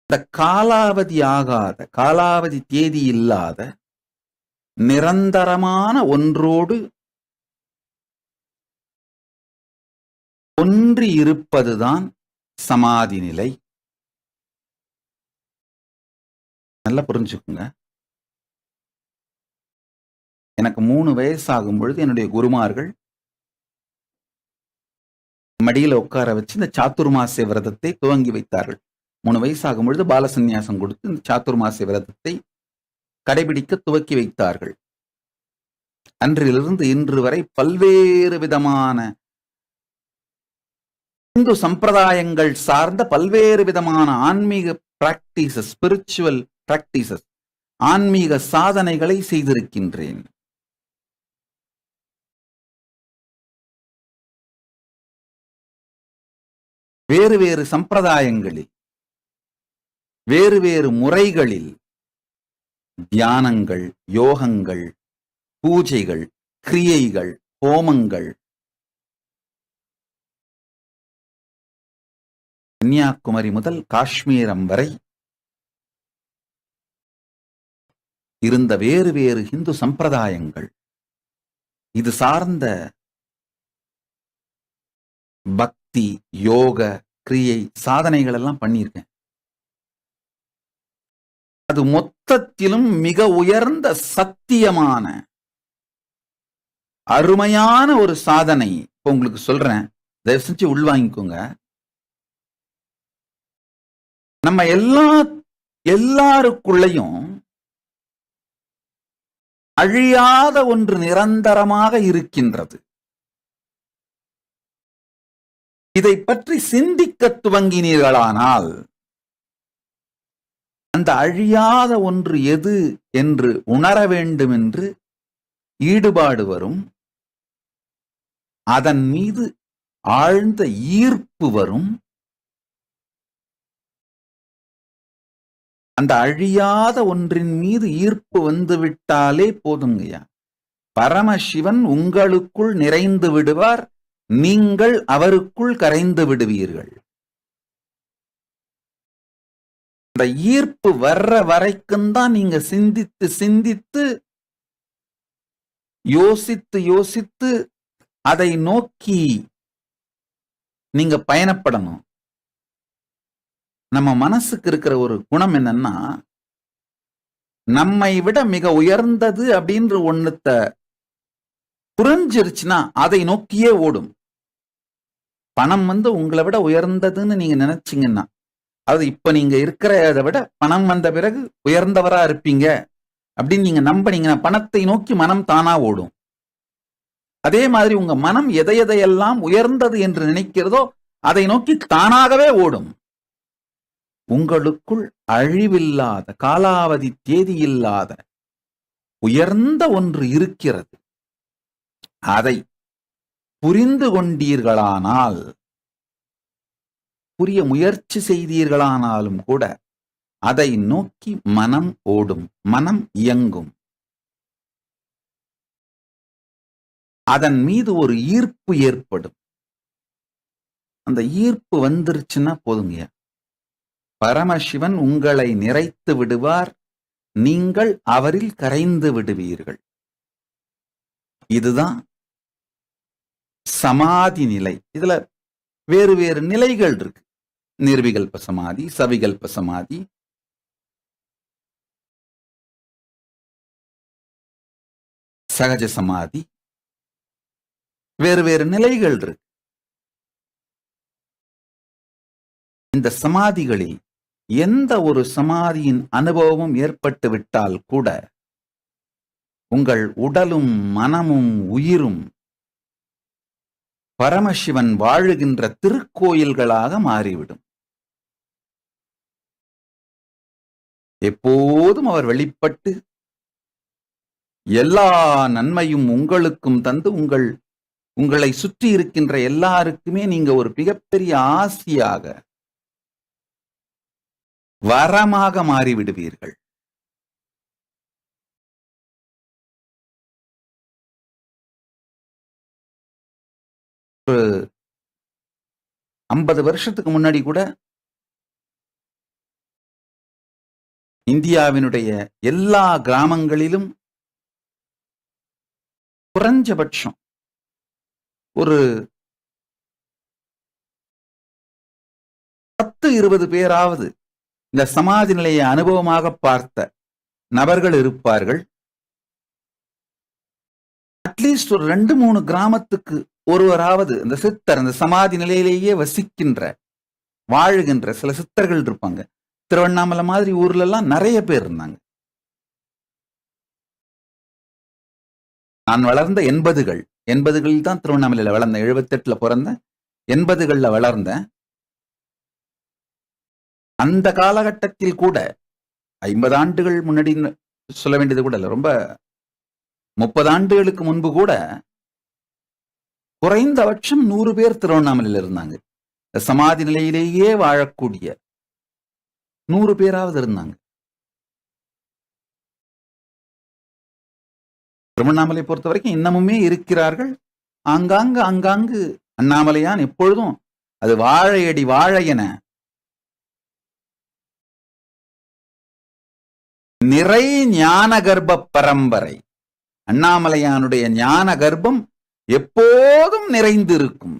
இந்த காலாவதி ஆகாத, காலாவதி தேதி இல்லாத நிரந்தரமான ஒன்றோடு ஒன்றி இருப்பதுதான் சமாதி நிலை. நல்லா புரிஞ்சுக்குங்க. எனக்கு 3 வயசாகும் பொழுது என்னுடைய குருமார்கள் மடியில உட்கார வச்சு இந்த சாத்துர்மாசிய விரதத்தை துவங்கி வைத்தார்கள். 3 வயசாகும் பொழுது பாலசன்னியாசம் கொடுத்து இந்த சாத்துர்மாசிய விரதத்தை கடைபிடிக்க துவக்கி வைத்தார்கள். அன்றிலிருந்து இன்று வரை பல்வேறு விதமான இந்து சம்பிரதாயங்கள் சார்ந்த பல்வேறு விதமான ஆன்மீக பிராக்டிசஸ், ஸ்பிரிச்சுவல் பிராக்டிசஸ், ஆன்மீக சாதனைகளை செய்திருக்கின்றேன். வேறு வேறு சம்பிரதாயங்களில், வேறு வேறு முறைகளில் தியானங்கள், யோகங்கள், பூஜைகள், கிரியைகள், ஹோமங்கள், கன்னியாகுமரி முதல் காஷ்மீரம் வரை இருந்த வேறு வேறு இந்து சம்பிரதாயங்கள், இது சார்ந்த பக்தி, யோக, கிரியை, சாதனைகள் எல்லாம் பண்ணியிருக்கேன். அது மொத்தத்திலும் மிக உயர்ந்த சத்தியமான அருமையான ஒரு சாதனை. இப்போ உங்களுக்கு சொல்றேன், தயவு செஞ்சு உள்வாங்கிக்கோங்க. நம்ம எல்லாருக்குள்ளையும் அழியாத ஒன்று நிரந்தரமாக இருக்கின்றது. இதை பற்றி சிந்திக்க துவங்கினீர்களானால் அந்த அழியாத ஒன்று எது என்று உணர வேண்டும் என்று ஈடுபாடு வரும். அதன் மீது ஆழ்ந்த ஈர்ப்பு வரும். அந்த அழியாத ஒன்றின் மீது ஈர்ப்பு வந்துவிட்டாலே போதுங்கய்யா, பரமசிவன் உங்களுக்குள் நிறைந்து விடுவார், நீங்கள் அவருக்குள் கரைந்து விடுவீர்கள். அந்த ஈர்ப்பு வர்ற வரைக்கும் தான் நீங்க சிந்தித்து சிந்தித்து யோசித்து யோசித்து அதை நோக்கி நீங்க பயணப்படணும். நம்ம மனசுக்கு இருக்கிற ஒரு குணம் என்னன்னா, நம்மை விட மிக உயர்ந்தது அப்படின்ற ஒண்ணுத்த புரிஞ்சிருச்சுன்னா அதை நோக்கியே ஓடும். பணம் உங்களை விட உயர்ந்ததுன்னு நீங்க நினைச்சீங்கன்னா, அது இப்ப நீங்க இருக்கிறத விட பணம் வந்த பிறகு உயர்ந்தவரா இருப்பீங்க அப்படின்னு நீங்க நம்பினீங்கன்னா பணத்தை நோக்கி மனம் தானா ஓடும். அதே மாதிரி உங்க மனம் எதையெல்லாம் உயர்ந்தது என்று நினைக்கிறதோ அதை நோக்கி தானாகவே ஓடும். உங்களுக்குள் அழிவில்லாத, காலாவதி தேதியில்லாத உயர்ந்த ஒன்று இருக்கிறது. அதை புரிந்து கொண்டீர்களானால், புரிய முயற்சி செய்தீர்களானாலும் கூட அதை நோக்கி மனம் ஓடும், மனம் இயங்கும். அதன் மீது ஒரு ஈர்ப்பு ஏற்படும். அந்த ஈர்ப்பு வந்துருச்சுன்னா போதுங்க, பரமசிவன் உங்களை நிறைத்து விடுவார், நீங்கள் அவரில் கரைந்து விடுவீர்கள். இதுதான் சமாதி நிலை. இதுல வேறு வேறு நிலைகள் இருக்கு. நிர்விகல்ப சமாதி, சவிகல்ப சமாதி, சகஜ சமாதி, வேறு வேறு நிலைகள் இருக்கு. இந்த சமாதிகளில் எந்த ஒரு சமாதியின் அனுபவமும் ஏற்பட்டு விட்டால் கூட உங்கள் உடலும் மனமும் உயிரும் பரமசிவன் வாழுகின்ற திருக்கோயில்களாக மாறிவிடும். எப்போதும் அவர் வெளிப்பட்டு எல்லா நன்மையும் உங்களுக்கும் தந்து உங்களை சுற்றி இருக்கின்ற எல்லாருக்குமே நீங்க ஒரு மிகப்பெரிய ஆசியாக, வரமாக மாறிவிடுவீர்கள். ஒரு 50 வருஷத்துக்கு முன்னாடி கூட இந்தியாவினுடைய எல்லா கிராமங்களிலும் குறைஞ்சபட்சம் ஒரு 10-20 பேராவது இந்த சமாதி நிலையை அனுபவமாக பார்த்த நபர்கள் இருப்பார்கள். அட்லீஸ்ட் ஒரு 2-3 கிராமத்துக்கு ஒருவராவது இந்த சித்தர், அந்த சமாதி நிலையிலேயே வசிக்கின்ற வாழுகின்ற சில சித்தர்கள் இருப்பாங்க. திருவண்ணாமலை மாதிரி ஊர்ல எல்லாம் நிறைய பேர் இருந்தாங்க. நான் வளர்ந்த 80களில் தான் திருவண்ணாமலையில வளர்ந்தேன். 78ல பிறந்தேன், 80களில் வளர்ந்தேன். அந்த காலகட்டத்தில் கூட 50 ஆண்டுகள் முன்னாடி சொல்ல வேண்டியது கூட இல்லை, ரொம்ப 30 ஆண்டுகளுக்கு முன்பு கூட குறைந்தபட்சம் 100 பேர் திருவண்ணாமலையில் இருந்தாங்க. சமாதி நிலையிலேயே வாழக்கூடிய 100 பேராவது இருந்தாங்க. திருவண்ணாமலை பொறுத்த வரைக்கும் இன்னமுமே இருக்கிறார்கள். ஆங்காங்கு அண்ணாமலையான் எப்பொழுதும் அது வாழையடி வாழை என நிறை ஞான கர்ப்ப பரம்பரை. அண்ணாமலையானுடைய ஞான கர்ப்பம் எப்போதும் நிறைந்திருக்கும்.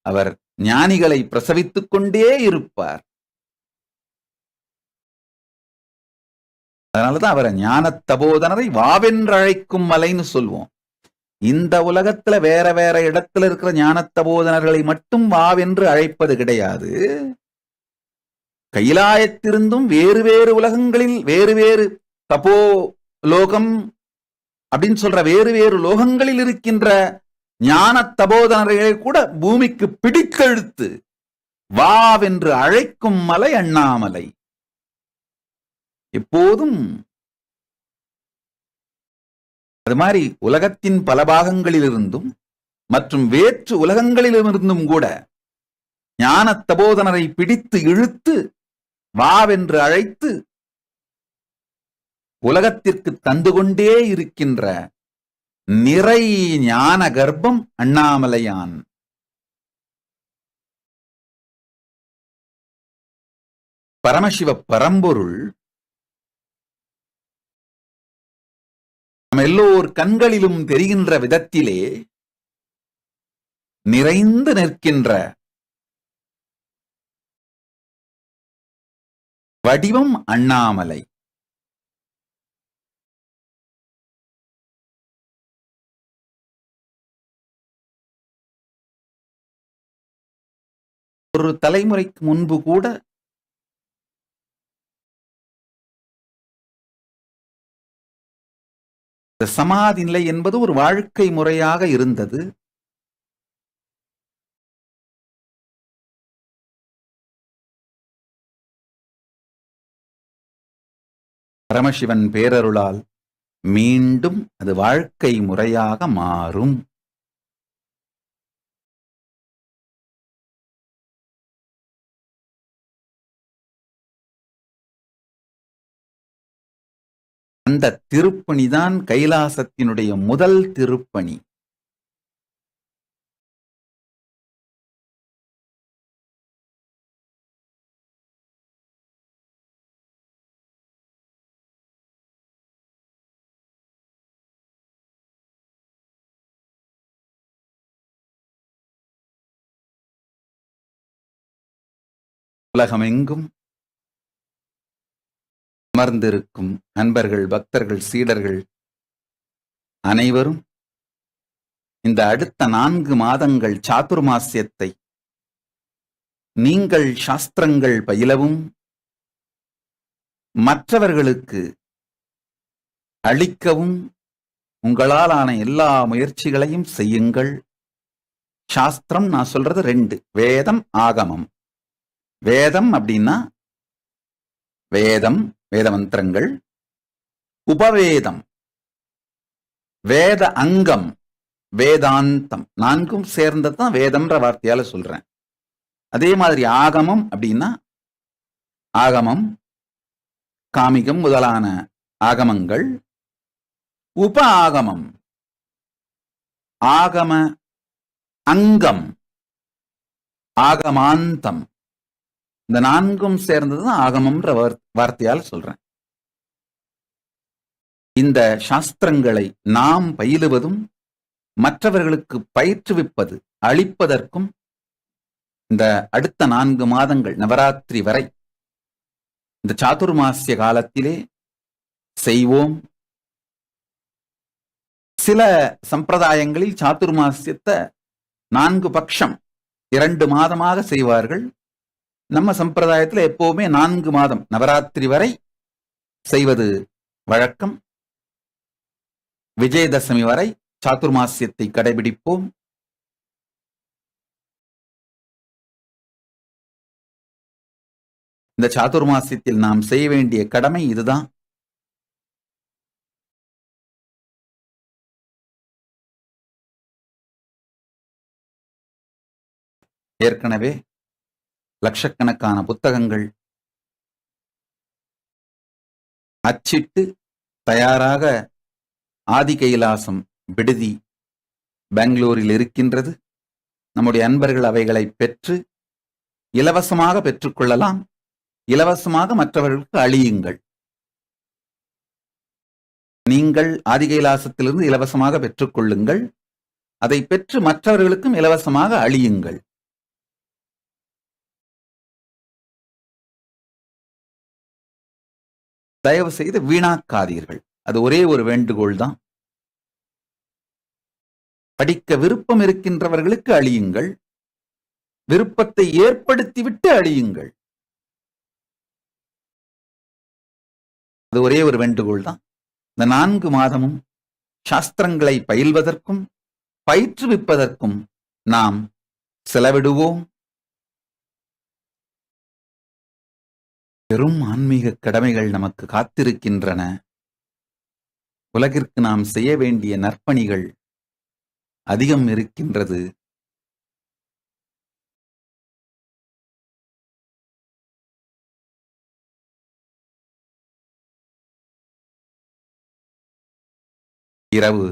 அவர் ஞானிகளை பிரசவித்துக் கொண்டே இருப்பார். அதனாலதான் அவரை ஞான தபோதனரை வாவென்றழைக்கும் மலைன்னு சொல்வோம். இந்த உலகத்துல வேற வேற இடத்துல இருக்கிற ஞான தபோதனர்களை மட்டும் வாவென்று அழைப்பது கிடையாது. கைலாயத்திருந்தும் வேறு வேறு உலகங்களில் வேறு வேறு தபோ லோகம் அப்படின்னு சொல்ற வேறு வேறு லோகங்களில் இருக்கின்ற ஞான தபோதனர்களை கூட பூமிக்கு பிடித்தெழுத்து வாவென்று அழைக்கும் மலை அண்ணாமலை. எப்போதும் அது மாதிரி உலகத்தின் பல பாகங்களிலிருந்தும் மற்றும் வேற்று உலகங்களிலிருந்தும் கூட ஞான தபோதனரை பிடித்து இழுத்து வாவென்று அழைத்து உலகத்திற்கு தந்து கொண்டே இருக்கின்ற நிறை ஞான கர்ப்பம் அண்ணாமலையான். பரமசிவ பரம்பொருள் நம்ம எல்லோர் கண்களிலும் தெரிகின்ற விதத்திலே நிறைந்து நிற்கின்ற வடிவம் அண்ணாமலை. ஒரு தலைமுறைக்கு முன்பு கூட சமாதி நிலை என்பது ஒரு வாழ்க்கை முறையாக இருந்தது. பரமசிவன் பேரருளால் மீண்டும் அது வாழ்க்கை முறையாக மாறும். அந்த திருப்பணிதான் கைலாசத்தினுடைய முதல் திருப்பணி. உலகமெங்கும் அமர்ந்திருக்கும் அன்பர்கள், பக்தர்கள், சீடர்கள் அனைவரும் இந்த அடுத்த 4 மாதங்கள் சாதுர்மாசியத்தை நீங்கள் சாஸ்திரங்கள் பயிலவும் மற்றவர்களுக்கு அளிக்கவும் உங்களாலான எல்லா முயற்சிகளையும் செய்யுங்கள். சாஸ்திரம் நான் சொல்றது 2, வேதம், ஆகமம். வேதம் அப்படின்னா வேதம், வேத மந்திரங்கள். உபவேதம், வேத அங்கம், வேதாந்தம். 4ம் சேர்ந்ததுதான் வேதம்ன்ற வார்த்தையால சொல்றேன். அதே மாதிரி ஆகமம் அப்படின்னா ஆகமம், காமிகம் முதலான ஆகமங்கள். உப ஆகமம், ஆகம அங்கம், ஆகமாந்தம். இந்த 4ம் சேர்ந்ததுதான் ஆகமம்ன்ற வார்த்தையால் சொல்றேன். இந்த சாஸ்திரங்களை நாம் பயிலுவதும் மற்றவர்களுக்கு பயிற்றுவிப்பது, அளிப்பதற்கும் இந்த அடுத்த 4 மாதங்கள் நவராத்திரி வரை இந்த சாதுர்மாசிய காலத்திலே செய்வோம். சில சம்பிரதாயங்களில் சாதுர்மாசியத்தை 4 பட்சம் 2 மாதமாக செய்வார்கள். நம்ம சம்பிரதாயத்தில் எப்பவுமே 4 மாதம் நவராத்திரி வரை செய்வது வழக்கம். விஜயதசமி வரை சாதுர்மாசியத்தை கடைபிடிப்போம். இந்த சாதுர்மாசியத்தில் நாம் செய்ய வேண்டிய கடமை இதுதான். ஏற்கனவே லட்சக்கணக்கான புத்தகங்கள் அச்சிட்டு தயாராக ஆதி கைலாசம் விடுதி பெங்களூரில் இருக்கின்றது. நம்முடைய அன்பர்கள் அவைகளை பெற்று இலவசமாக பெற்றுக்கொள்ளலாம். இலவசமாக மற்றவர்களுக்கு அளியுங்கள். நீங்கள் ஆதி கைலாசத்திலிருந்து இலவசமாக பெற்றுக்கொள்ளுங்கள். அதை பெற்று மற்றவர்களுக்கும் இலவசமாக அளியுங்கள். தயவு செய்து வீணாக்காதீர்கள். அது ஒரே ஒரு வேண்டுகோள் தான். படிக்க விருப்பம் இருக்கின்றவர்களுக்கு அளியுங்கள். விருப்பத்தை ஏற்படுத்திவிட்டு அளியுங்கள். அது ஒரே ஒரு வேண்டுகோள் தான். இந்த 4 மாதமும் சாஸ்திரங்களை பயில்வதற்கும் பயிற்றுவிப்பதற்கும் நாம் செலவிடுவோம். பெரும் ஆன்மீக கடமைகள் நமக்கு காத்திருக்கின்றன. உலகிற்கு நாம் செய்ய வேண்டிய நற்பணிகள் அதிகம் இருக்கின்றது. இரவு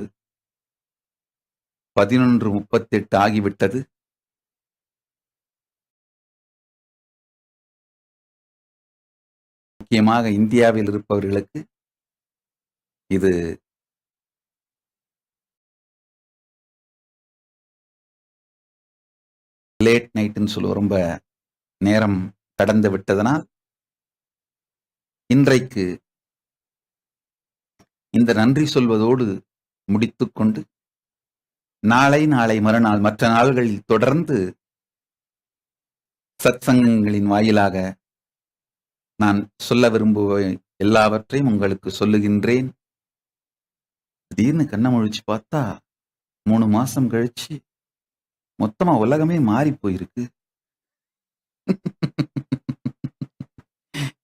11:38 ஆகிவிட்டது. முக்கியமாக இந்தியாவில் இருப்பவர்களுக்கு இது லேட் நைட்னு சொல்லுவோம். ரொம்ப நேரம் கடந்து விட்டதனால் இன்றைக்கு இந்த நன்றி சொல்வதோடு முடித்துக்கொண்டு நாளை மறுநாள் மற்ற நாள்களில் தொடர்ந்து சத்சங்கங்களின் வாயிலாக நான் சொல்ல விரும்புவ எல்லாவற்றையும் உங்களுக்கு சொல்லுகின்றேன். திடீர்னு கண்ணை முழிச்சு பார்த்தா 3 மாசம் கழிச்சு மொத்தமா உலகமே மாறி போயிருக்கு.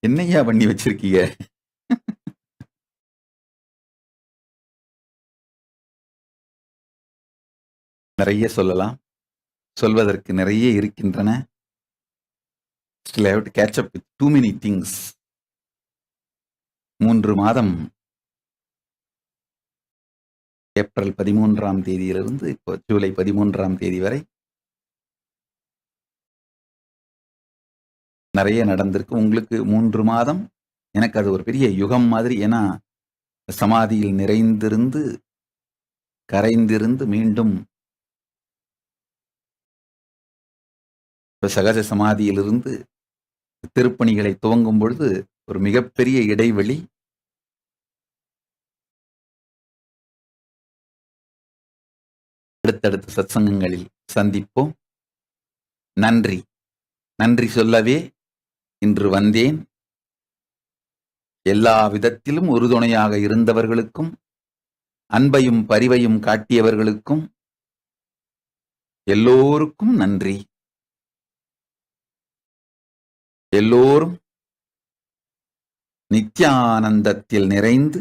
என்னையா பண்ணி வச்சிருக்கீங்க? நிறைய சொல்லலாம். சொல்வதற்கு நிறைய இருக்கின்றன. Still I have to catch up with too many things. 3 மாதம் ஏப்ரல் 13ஆம் தேதியிலிருந்து இப்போ ஜூலை 13ஆம் தேதி வரை நிறைய நடந்திருக்கு. உங்களுக்கு 3 மாதம், எனக்கு அது ஒரு பெரிய யுகம் மாதிரி. ஏன்னா சமாதியில் நிறைந்திருந்து கரைந்திருந்து மீண்டும் சகஜ சமாதியிலிருந்து திருப்பணிகளை துவங்கும் பொழுது ஒரு மிகப்பெரிய இடைவெளி. அடுத்தடுத்த சத்சங்கங்களில் சந்திப்போம். நன்றி. நன்றி சொல்லவே இன்று வந்தேன். எல்லா விதத்திலும் உறுதுணையாக இருந்தவர்களுக்கும், அன்பையும் பரிவையும் காட்டியவர்களுக்கும் எல்லோருக்கும் நன்றி. எல்லோரும் நித்யானந்தத்தில் நிறைந்து,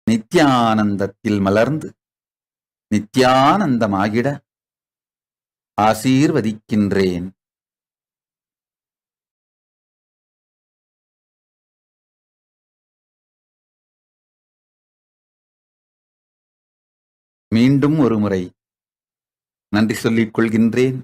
நித்யானந்தத்தில் மலர்ந்து, நித்யானந்தமாகிட ஆசீர்வதிக்கின்றேன். மீண்டும் ஒரு முறை நன்றி சொல்லிக் கொள்கின்றேன்.